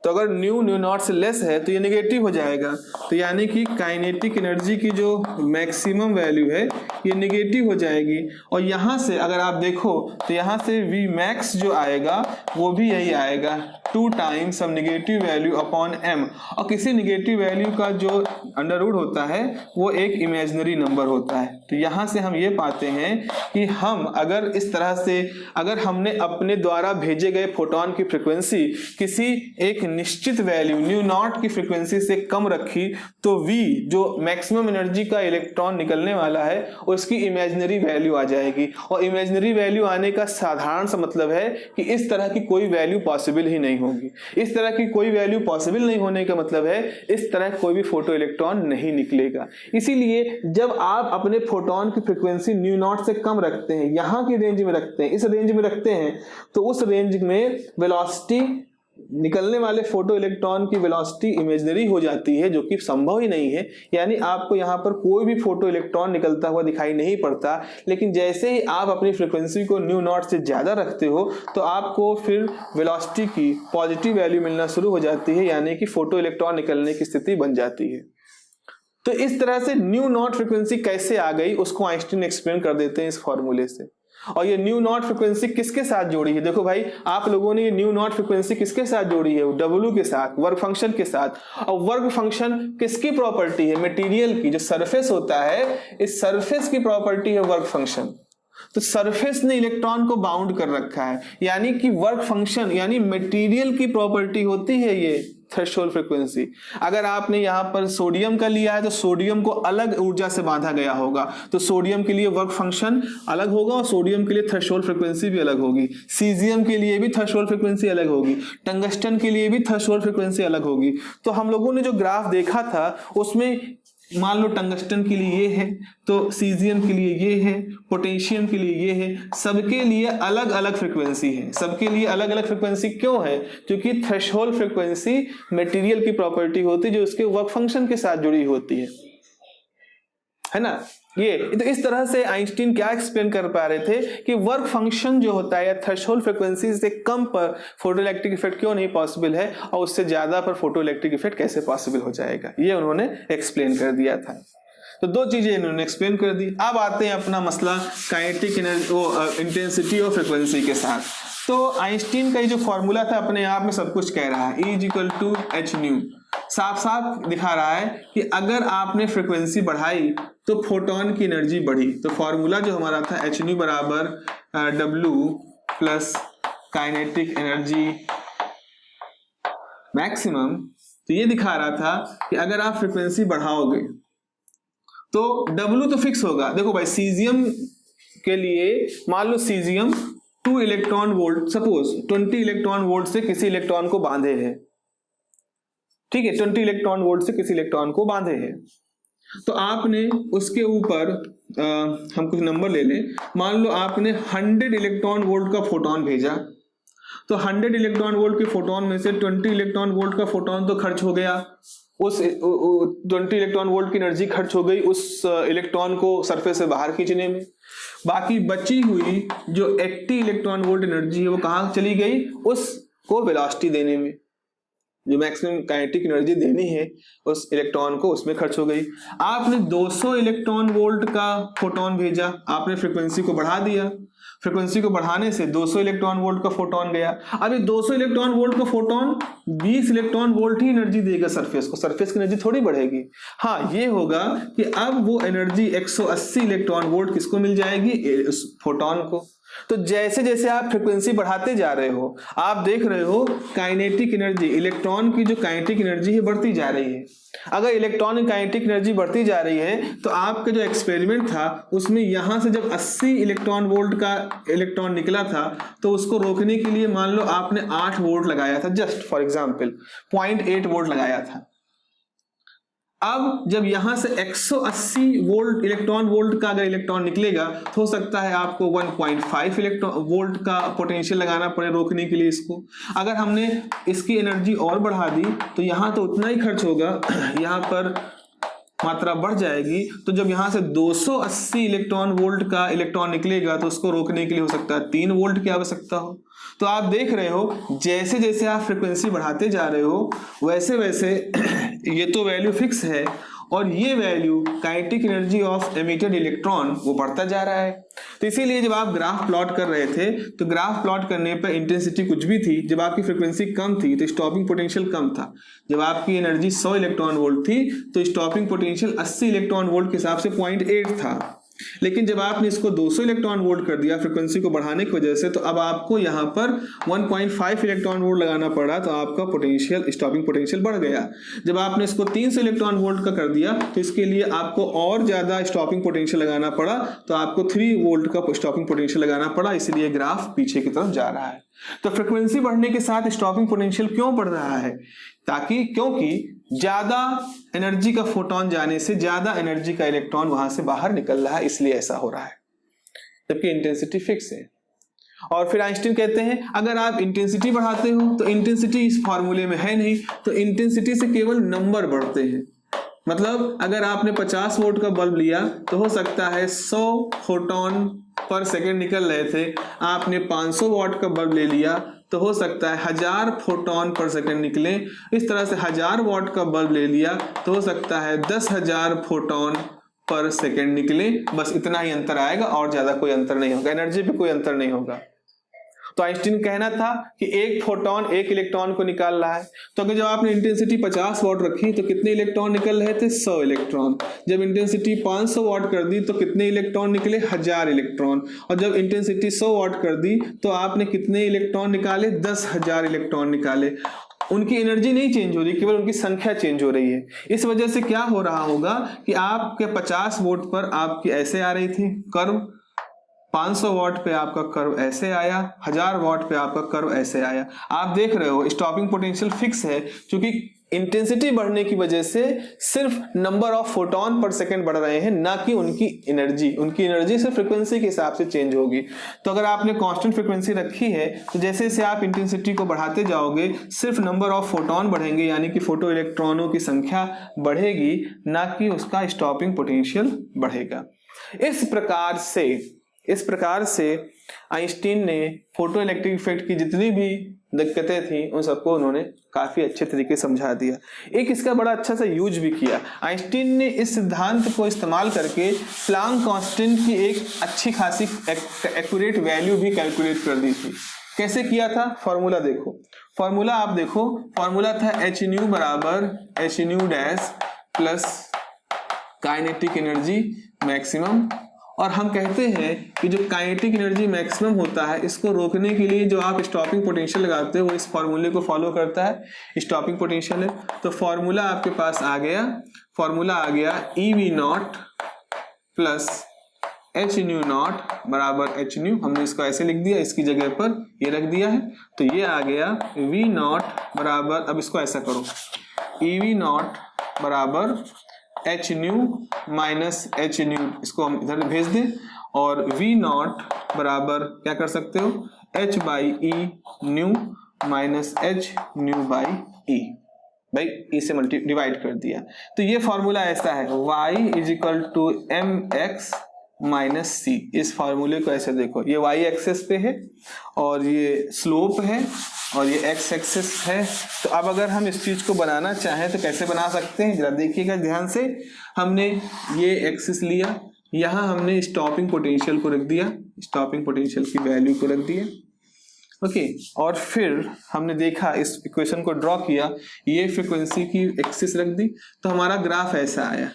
तो अगर ν0 से लेस है तो ये नेगेटिव हो जाएगा। तो यानी कि काइनेटिक एनर्जी की जो मैक्सिमम वैल्यू है ये नेगेटिव हो जाएगी। और यहाँ से अगर आप देखो तो यहाँ से v मैक्स जो आएगा वो भी यही आएगा, 2 times some negative value upon m। और किसी नेगेटिव वैल्यू का जो √ होता है वो एक इमेजिनरी नंबर होता है। तो यहाँ से हम ये पाते हैं कि हम अगर इस तरह से, अगर हमने अपने द्वारा भेजे गए फोटोन की फ्रीक्वेंसी किसी एक निश्चित वैल्यू ν0 की फ्रीक्वेंसी से कम रखी तो v जो मैक्सिमम एनर्जी का इलेक्ट्रॉन निकलने वाला है उसकी इमेजिनरी वैल्यू आ जाएगी। और इमेजिनरी वैल्यू आने का साधारण सा मतलब है कि इस तरह की कोई वैल्यू पॉसिबल ही नहीं होगी। इस तरह की कोई वैल्यू पॉसिबल नहीं होने का मतलब है इस तरह कोई भी फोटो इलेक्ट्रॉन नहीं निकलेगा। इसीलिए जब आप अपने फोटोन की फ्रीक्वेंसी ν0 से कम रखते हैं, यहाँ की रेंज में रखते हैं, इस रेंज में रखते हैं, तो उस रेंज में वेलोसिटी निकलने वाले फोटो इलेक्ट्रॉन की वेलोसिटी इमेजिनरी हो जाती है, जो कि संभव ही नहीं है। यानी आपको यहाँ पर कोई भी फोटो इलेक्ट्रॉन निकलता हुआ दिखाई नहीं पड़ता, लेकिन जैसे ही आप अपनी फ्रीक्वेंसी को न्यू नॉट से ज्यादा रखते हो तो आपको फिर वेलोसिटी की पॉजिटिव वैल्यू मिलना शुरू हो जाती है, यानी कि फोटो इलेक्ट्रॉन निकलने की स्थिति बन जाती है। तो इस तरह से न्यू नॉट फ्रीक्वेंसी कैसे आ गई उसको आइंस्टीन एक्सप्लेन कर देते हैं इस फॉर्मूले से। और ये न्यू नॉट फ्रीक्वेंसी किसके साथ जोड़ी है? देखो भाई, आप लोगों ने ये न्यू नॉट फ्रीक्वेंसी किसके साथ जोड़ी है? W के साथ, वर्क फंक्शन के साथ। और वर्क फंक्शन किसकी प्रॉपर्टी है? मटेरियल की। जो सरफेस होता है, इस सरफेस की प्रॉपर्टी है वर्क फंक्शन। तो सरफेस ने इलेक्ट्रॉन को बाउंड कर रखा है, यानी कि वर्क फंक्शन यानी मटेरियल की प्रॉपर्टी होती है ये थ्रेशोल्ड फ्रीक्वेंसी। अगर आपने यहाँ पर सोडियम का लिया है तो सोडियम को अलग ऊर्जा से बांधा गया होगा, तो सोडियम के लिए वर्क फंक्शन अलग होगा और सोडियम के लिए थ्रेशोल्ड फ्रीक्वेंसी भी अलग होगी। सीजियम के लिए भी थ्रेशोल्ड फ्रीक्वेंसी अलग होगी, टंगस्टन के लिए भी थ्रेशोल्ड फ्रीक्वेंसी अलग होगी। तो हम लोगों ने जो ग्राफ देखा था उसमें मान लो टंगस्टन के लिए ये है, तो सीजियम के लिए ये है, पोटेशियम के लिए ये है, सबके लिए अलग अलग फ्रीक्वेंसी है। सबके लिए अलग अलग फ्रीक्वेंसी क्यों है? क्योंकि थ्रेशोल्ड फ्रीक्वेंसी मटेरियल की प्रॉपर्टी होती है जो उसके वर्क फंक्शन के साथ जुड़ी होती है ना। ये तो इस तरह से आइंस्टीन क्या एक्सप्लेन कर पा रहे थे कि वर्क फंक्शन जो होता है या थ्रेशोल्ड फ्रीक्वेंसी से कम पर फोटोइलेक्ट्रिक इफेक्ट क्यों नहीं पॉसिबल है, और उससे ज्यादा पर फोटोइलेक्ट्रिक इफेक्ट कैसे पॉसिबल हो जाएगा, ये उन्होंने एक्सप्लेन कर दिया था। तो दो चीजें इन्होंने एक्सप्लेन कर दी। अब आते हैं अपना मसला काइनेटिक इंटेंसिटी और फ्रीक्वेंसी के साथ। तो आइंस्टीन का ये जो फॉर्मूला था अपने आप में सब कुछ कह रहा है, E equal to h nu, साफ साफ दिखा रहा है कि अगर आपने फ्रीक्वेंसी बढ़ाई तो फोटोन की एनर्जी बढ़ी। तो फॉर्मूला जो हमारा था एच न्यू बराबर W plus kinetic energy maximum. तो ये दिखा रहा था कि अगर आप फ्रीक्वेंसी बढ़ाओगे तो W तो फिक्स होगा। देखो भाई, सीजियम के लिए मान लो caesium 2 electron volt, suppose 20 electron volt से किसी इलेक्ट्रॉन को बांधे हैं, ठीक है, 20 इलेक्ट्रॉन वोल्ट से किसी इलेक्ट्रॉन को बांधे हैं। तो आपने उसके ऊपर हम कुछ नंबर ले लें, मान लो आपने 100 इलेक्ट्रॉन वोल्ट का फोटोन भेजा, तो 100 इलेक्ट्रॉन वोल्ट के फोटोन में से 20 इलेक्ट्रॉन वोल्ट का फोटोन तो खर्च हो गया, उस 20 इलेक्ट्रॉन वोल्ट की एनर्जी खर्च हो गई उस इलेक्ट्रॉन को सरफेस से बाहर खींचने में। बाकी बची हुई जो 80 इलेक्ट्रॉन वोल्ट एनर्जी है वो कहाँ चली गई? उसको वेलोसिटी देने में, जो मैक्सिमम काइनेटिक एनर्जी देनी है उस इलेक्ट्रॉन को, उसमें खर्च हो गई। आपने 200 इलेक्ट्रॉन वोल्ट का फोटोन भेजा, आपने फ्रीक्वेंसी को बढ़ा दिया, फ्रीक्वेंसी को बढ़ाने से 200 इलेक्ट्रॉन वोल्ट का फोटोन गया। अब ये 200 इलेक्ट्रॉन वोल्ट का फोटोन 20 इलेक्ट्रॉन वोल्ट ही एनर्जी देगा सरफेस को, सरफेस की एनर्जी थोड़ी बढ़ेगी। हाँ, ये होगा कि अब वो एनर्जी 180 इलेक्ट्रॉन वोल्ट किसको मिल जाएगी? उस फोटोन को। तो जैसे जैसे आप फ्रीक्वेंसी बढ़ाते जा रहे हो, आप देख रहे हो काइनेटिक एनर्जी, इलेक्ट्रॉन की जो काइनेटिक एनर्जी है बढ़ती जा रही है। अगर इलेक्ट्रॉन की काइनेटिक एनर्जी बढ़ती जा रही है तो आपका जो एक्सपेरिमेंट था उसमें यहां से जब 80 इलेक्ट्रॉन वोल्ट का इलेक्ट्रॉन निकला था तो उसको रोकने के लिए मान लो आपने 8 वोल्ट लगाया था, जस्ट फॉर एग्जांपल 0.8 वोल्ट लगाया था। अब जब यहां से 180 वोल्ट इलेक्ट्रॉन वोल्ट का अगर इलेक्ट्रॉन निकलेगा तो हो सकता है आपको 1.5 इलेक्ट्रॉन वोल्ट का पोटेंशियल लगाना पड़े रोकने के लिए इसको। अगर हमने इसकी एनर्जी और बढ़ा दी तो यहां तो उतना ही खर्च होगा, यहां पर मात्रा बढ़ जाएगी। तो जब यहां से 280 इलेक्ट्रॉन वोल्ट का इलेक्ट्रॉन निकलेगा तो उसको रोकने के लिए हो सकता है 3 वोल्ट की आवश्यकता हो। तो आप देख रहे हो जैसे जैसे आप फ्रीक्वेंसी बढ़ाते जा रहे हो वैसे वैसे ये तो वैल्यू फिक्स है और ये value kinetic energy of emitted electron वो बढ़ता जा रहा है। तो इसीलिए जब आप ग्राफ प्लॉट कर रहे थे तो ग्राफ प्लॉट करने पर इंटेंसिटी कुछ भी थी, जब आपकी फ्रीक्वेंसी कम थी तो स्टॉपिंग पोटेंशियल कम था। जब आपकी एनर्जी 100 इलेक्ट्रॉन वोल्ट थी तो स्टॉपिंग पोटेंशियल 80 इलेक्ट्रॉन वोल्ट के हिसाब से 0.8 था। लेकिन जब आपने इसको 200 इलेक्ट्रॉन वोल्ट कर दिया फ्रीक्वेंसी को बढ़ाने की वजह से, तो अब आपको यहाँ पर 1.5 इलेक्ट्रॉन वोल्ट लगाना पड़ा, तो आपका पोटेंशियल स्टॉपिंग पोटेंशियल बढ़ गया। जब आपने इसको 300 इलेक्ट्रॉन वोल्ट का कर दिया तो इसके लिए आपको और ज्यादा स्टॉपिंग पोटेंशियल लगाना पड़ा, तो आपको 3 वोल्ट का स्टॉपिंग पोटेंशियल लगाना पड़ा, इसलिए ग्राफ पीछे की तरफ जा रहा है। तो फ्रीक्वेंसी बढ़ने के साथ स्टॉपिंग पोटेंशियल क्यों बढ़ रहा है? क्योंकि ज्यादा एनर्जी का फोटोन जाने से ज्यादा एनर्जी का इलेक्ट्रॉन वहां से बाहर निकल रहा है, इसलिए ऐसा हो रहा है, जबकि इंटेंसिटी फिक्स है। और फिर आइंस्टीन कहते हैं अगर आप इंटेंसिटी बढ़ाते हो तो इंटेंसिटी इस फॉर्मूले में है नहीं, तो इंटेंसिटी से केवल नंबर बढ़ते हैं। मतलब अगर आपने 50 वोल्ट का बल्ब लिया तो हो सकता है 100 फोटोन पर सेकेंड निकल रहे थे, आपने 500 वॉट का बल्ब ले लिया तो हो सकता है 1000 फोटोन पर सेकेंड निकले। इस तरह से 1000 वॉट का बल्ब ले लिया तो हो सकता है 10,000 फोटोन पर सेकेंड निकले। बस इतना ही अंतर आएगा और ज्यादा कोई अंतर नहीं होगा, एनर्जी पे कोई अंतर नहीं होगा। तो आइंस्टीन कहना था कि एक फोटोन एक इलेक्ट्रॉन को निकाल रहा है, तो अगर जब आपने इंटेंसिटी 50 वॉट रखी तो कितने इलेक्ट्रॉन निकल रहे थे? 100 इलेक्ट्रॉन। जब इंटेंसिटी 500 वॉट कर दी तो कितने इलेक्ट्रॉन निकले? 1000 इलेक्ट्रॉन। और जब इंटेंसिटी 100 वॉट कर दी तो आपने कितने इलेक्ट्रॉन निकाले? 10,000 इलेक्ट्रॉन निकाले। उनकी एनर्जी नहीं चेंज हो रही, केवल उनकी संख्या चेंज हो रही है। इस वजह से क्या हो रहा होगा कि आपके 50 वोल्ट पर आपकी ऐसे आ रही थी कर्व, 500 वॉट पे आपका कर्व ऐसे आया, 1000 वॉट पे आपका कर्व ऐसे आया। आप देख रहे हो स्टॉपिंग पोटेंशियल फिक्स है, क्योंकि इंटेंसिटी बढ़ने की वजह से सिर्फ नंबर ऑफ फोटोन पर सेकंड बढ़ रहे हैं, ना कि उनकी एनर्जी सिर्फ फ्रीक्वेंसी के हिसाब से चेंज होगी। तो अगर आपने कांस्टेंट फ्रीक्वेंसी रखी है तो जैसे जैसे आप इंटेंसिटी को बढ़ाते जाओगे सिर्फ नंबर ऑफ फोटोन बढ़ेंगे, यानी कि फोटो इलेक्ट्रॉनों की संख्या बढ़ेगी, ना कि उसका स्टॉपिंग पोटेंशियल बढ़ेगा। इस प्रकार से आइंस्टीन ने फोटो इलेक्ट्रिक इफेक्ट की जितनी भी दिक्कतें थी उन सबको उन्होंने काफी अच्छे तरीके से समझा दिया। एक इसका बड़ा अच्छा सा यूज भी किया। आइंस्टीन ने इस सिद्धांत को इस्तेमाल करके प्लांक कांस्टेंट की एक अच्छी खासी एक्यूरेट वैल्यू भी कैलकुलेट कर दी थी। कैसे किया था? फॉर्मूला देखो, फॉर्मूला आप देखो, फॉर्मूला था h न्यू बराबर h new dash plus kinetic energy maximum. और हम कहते हैं कि जो काइनेटिक एनर्जी मैक्सिमम होता है इसको रोकने के लिए जो आप स्टॉपिंग पोटेंशियल लगाते हो वो इस फॉर्मूले को फॉलो करता है, स्टॉपिंग पोटेंशियल है। तो फॉर्मूला आपके पास आ गया, फॉर्मूला आ गया EV not plus h new not बराबर h न्यू। हमने इसको ऐसे लिख दिया, इसकी जगह पर ये रख दिया है, तो ये आ गया V नॉट बराबर, अब इसको ऐसा करो, EV नॉट बराबर h new minus h new, इसको हम इधर भेज दें, और V नॉट बराबर क्या कर सकते हो? h by e nu minus h nu by e, भाई ई से डिवाइड कर दिया। तो ये फॉर्मूला ऐसा है, y is equal to mx minus c. इस फॉर्मूले को ऐसे देखो, ये y एक्सेस पे है और ये स्लोप है और ये x एक्सेस है। तो अब अगर हम इस चीज को बनाना चाहें तो कैसे बना सकते हैं, जरा देखिएगा ध्यान से। हमने ये एक्सिस लिया, यहां हमने स्टॉपिंग पोटेंशियल को रख दिया, स्टॉपिंग पोटेंशियल की वैल्यू को रख दिया, ओके। और फिर हमने देखा, इस इक्वेशन को ड्रॉ किया, ये फ्रीक्वेंसी की एक्सिस रख दी, तो हमारा ग्राफ ऐसा आया।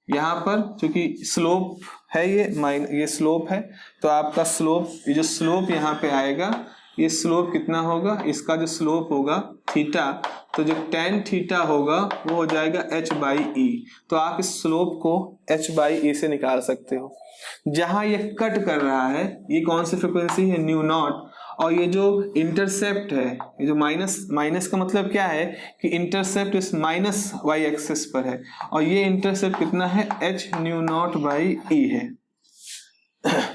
यहाँ पर चूंकि स्लोप है, ये स्लोप है, तो आपका स्लोप, ये जो स्लोप यहाँ पे आएगा, ये स्लोप कितना होगा? इसका जो स्लोप होगा थीटा, तो जो tan थीटा होगा वो हो जाएगा h बाई ई। तो आप इस स्लोप को h बाई ई से निकाल सकते हो। जहां ये कट कर रहा है, ये कौन सी फ्रीक्वेंसी है? New not. और ये जो इंटरसेप्ट है, ये जो माइनस का मतलब क्या है कि इंटरसेप्ट इस माइनस वाई एक्सिस पर है, और ये इंटरसेप्ट कितना है? h new not by E है।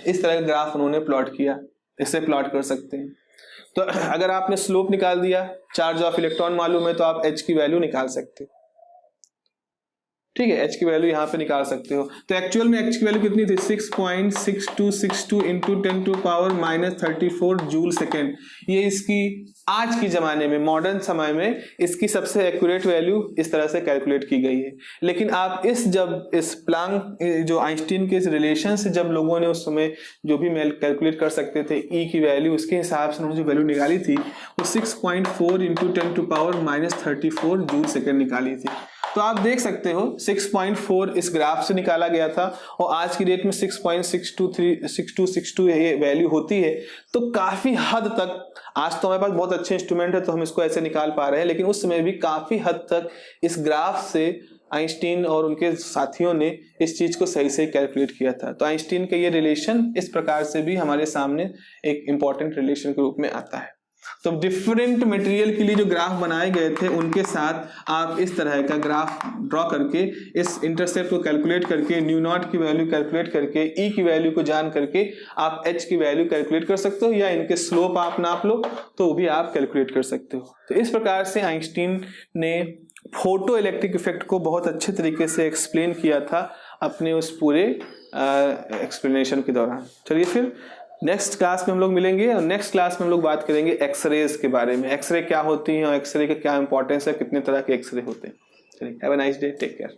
इस तरह का ग्राफ उन्होंने प्लॉट किया, इसे प्लॉट कर सकते हैं। तो अगर आपने स्लोप निकाल दिया, चार्ज ऑफ इलेक्ट्रॉन मालूम है, तो आप h की वैल्यू निकाल सकते हो, ठीक है, h की वैल्यू यहाँ पे निकाल सकते हो। तो एक्चुअल में h की वैल्यू कितनी थी? 6.6262 into 10 to power minus 34 joule second. ये इसकी आज की जमाने में, मॉडर्न समय में इसकी सबसे एक्यूरेट वैल्यू इस तरह से कैलकुलेट की गई है। लेकिन आप जब इस प्लांक, जो आइंस्टीन के इस रिलेशन से जब लोगों ने उस समय जो भी कैलकुलेट कर सकते थे E की वैल्यू, उसके हिसाब से उन्होंने जो वैल्यू निकाली थी वो 6.4 into 10 to power minus 34 joule second निकाली थी। तो आप देख सकते हो 6.4 इस ग्राफ से निकाला गया था, और आज की डेट में 6.62 ये वैल्यू होती है। तो काफी हद तक, आज तो हमारे पास बहुत अच्छे इंस्ट्रूमेंट है तो हम इसको ऐसे निकाल पा रहे हैं, लेकिन उस समय भी काफी हद तक इस ग्राफ से आइंस्टीन और उनके साथियों ने इस चीज को सही से कैलकुलेट किया था। तो आइंस्टीन का ये रिलेशन इस प्रकार से भी हमारे सामने एक इंपॉर्टेंट रिलेशन के रूप में आता है। तो डिफरेंट मटेरियल के लिए जो ग्राफ बनाए गए थे उनके साथ आप इस तरह का ग्राफ ड्रॉ करके इस इंटरसेप्ट को कैलकुलेट करके न्यू नॉट की वैल्यू कैलकुलेट करके ई की वैल्यू को जान करके आप एच की वैल्यू कैलकुलेट कर सकते हो, या इनके स्लोप आप नाप लो तो भी आप कैलकुलेट कर सकते हो। तो इस प्रकार से आइंस्टीन ने फोटो इलेक्ट्रिक इफेक्ट को बहुत अच्छे तरीके से एक्सप्लेन किया था अपने उस पूरे एक्सप्लेनेशन के दौरान। चलिए फिर नेक्स्ट क्लास में हम लोग मिलेंगे और नेक्स्ट क्लास में हम लोग बात करेंगे एक्सरेज के बारे में, एक्सरे क्या होती हैं और एक्सरे का क्या इंपॉर्टेंस है, कितने तरह के एक्सरे होते हैं। चलिए, have a nice day, take care.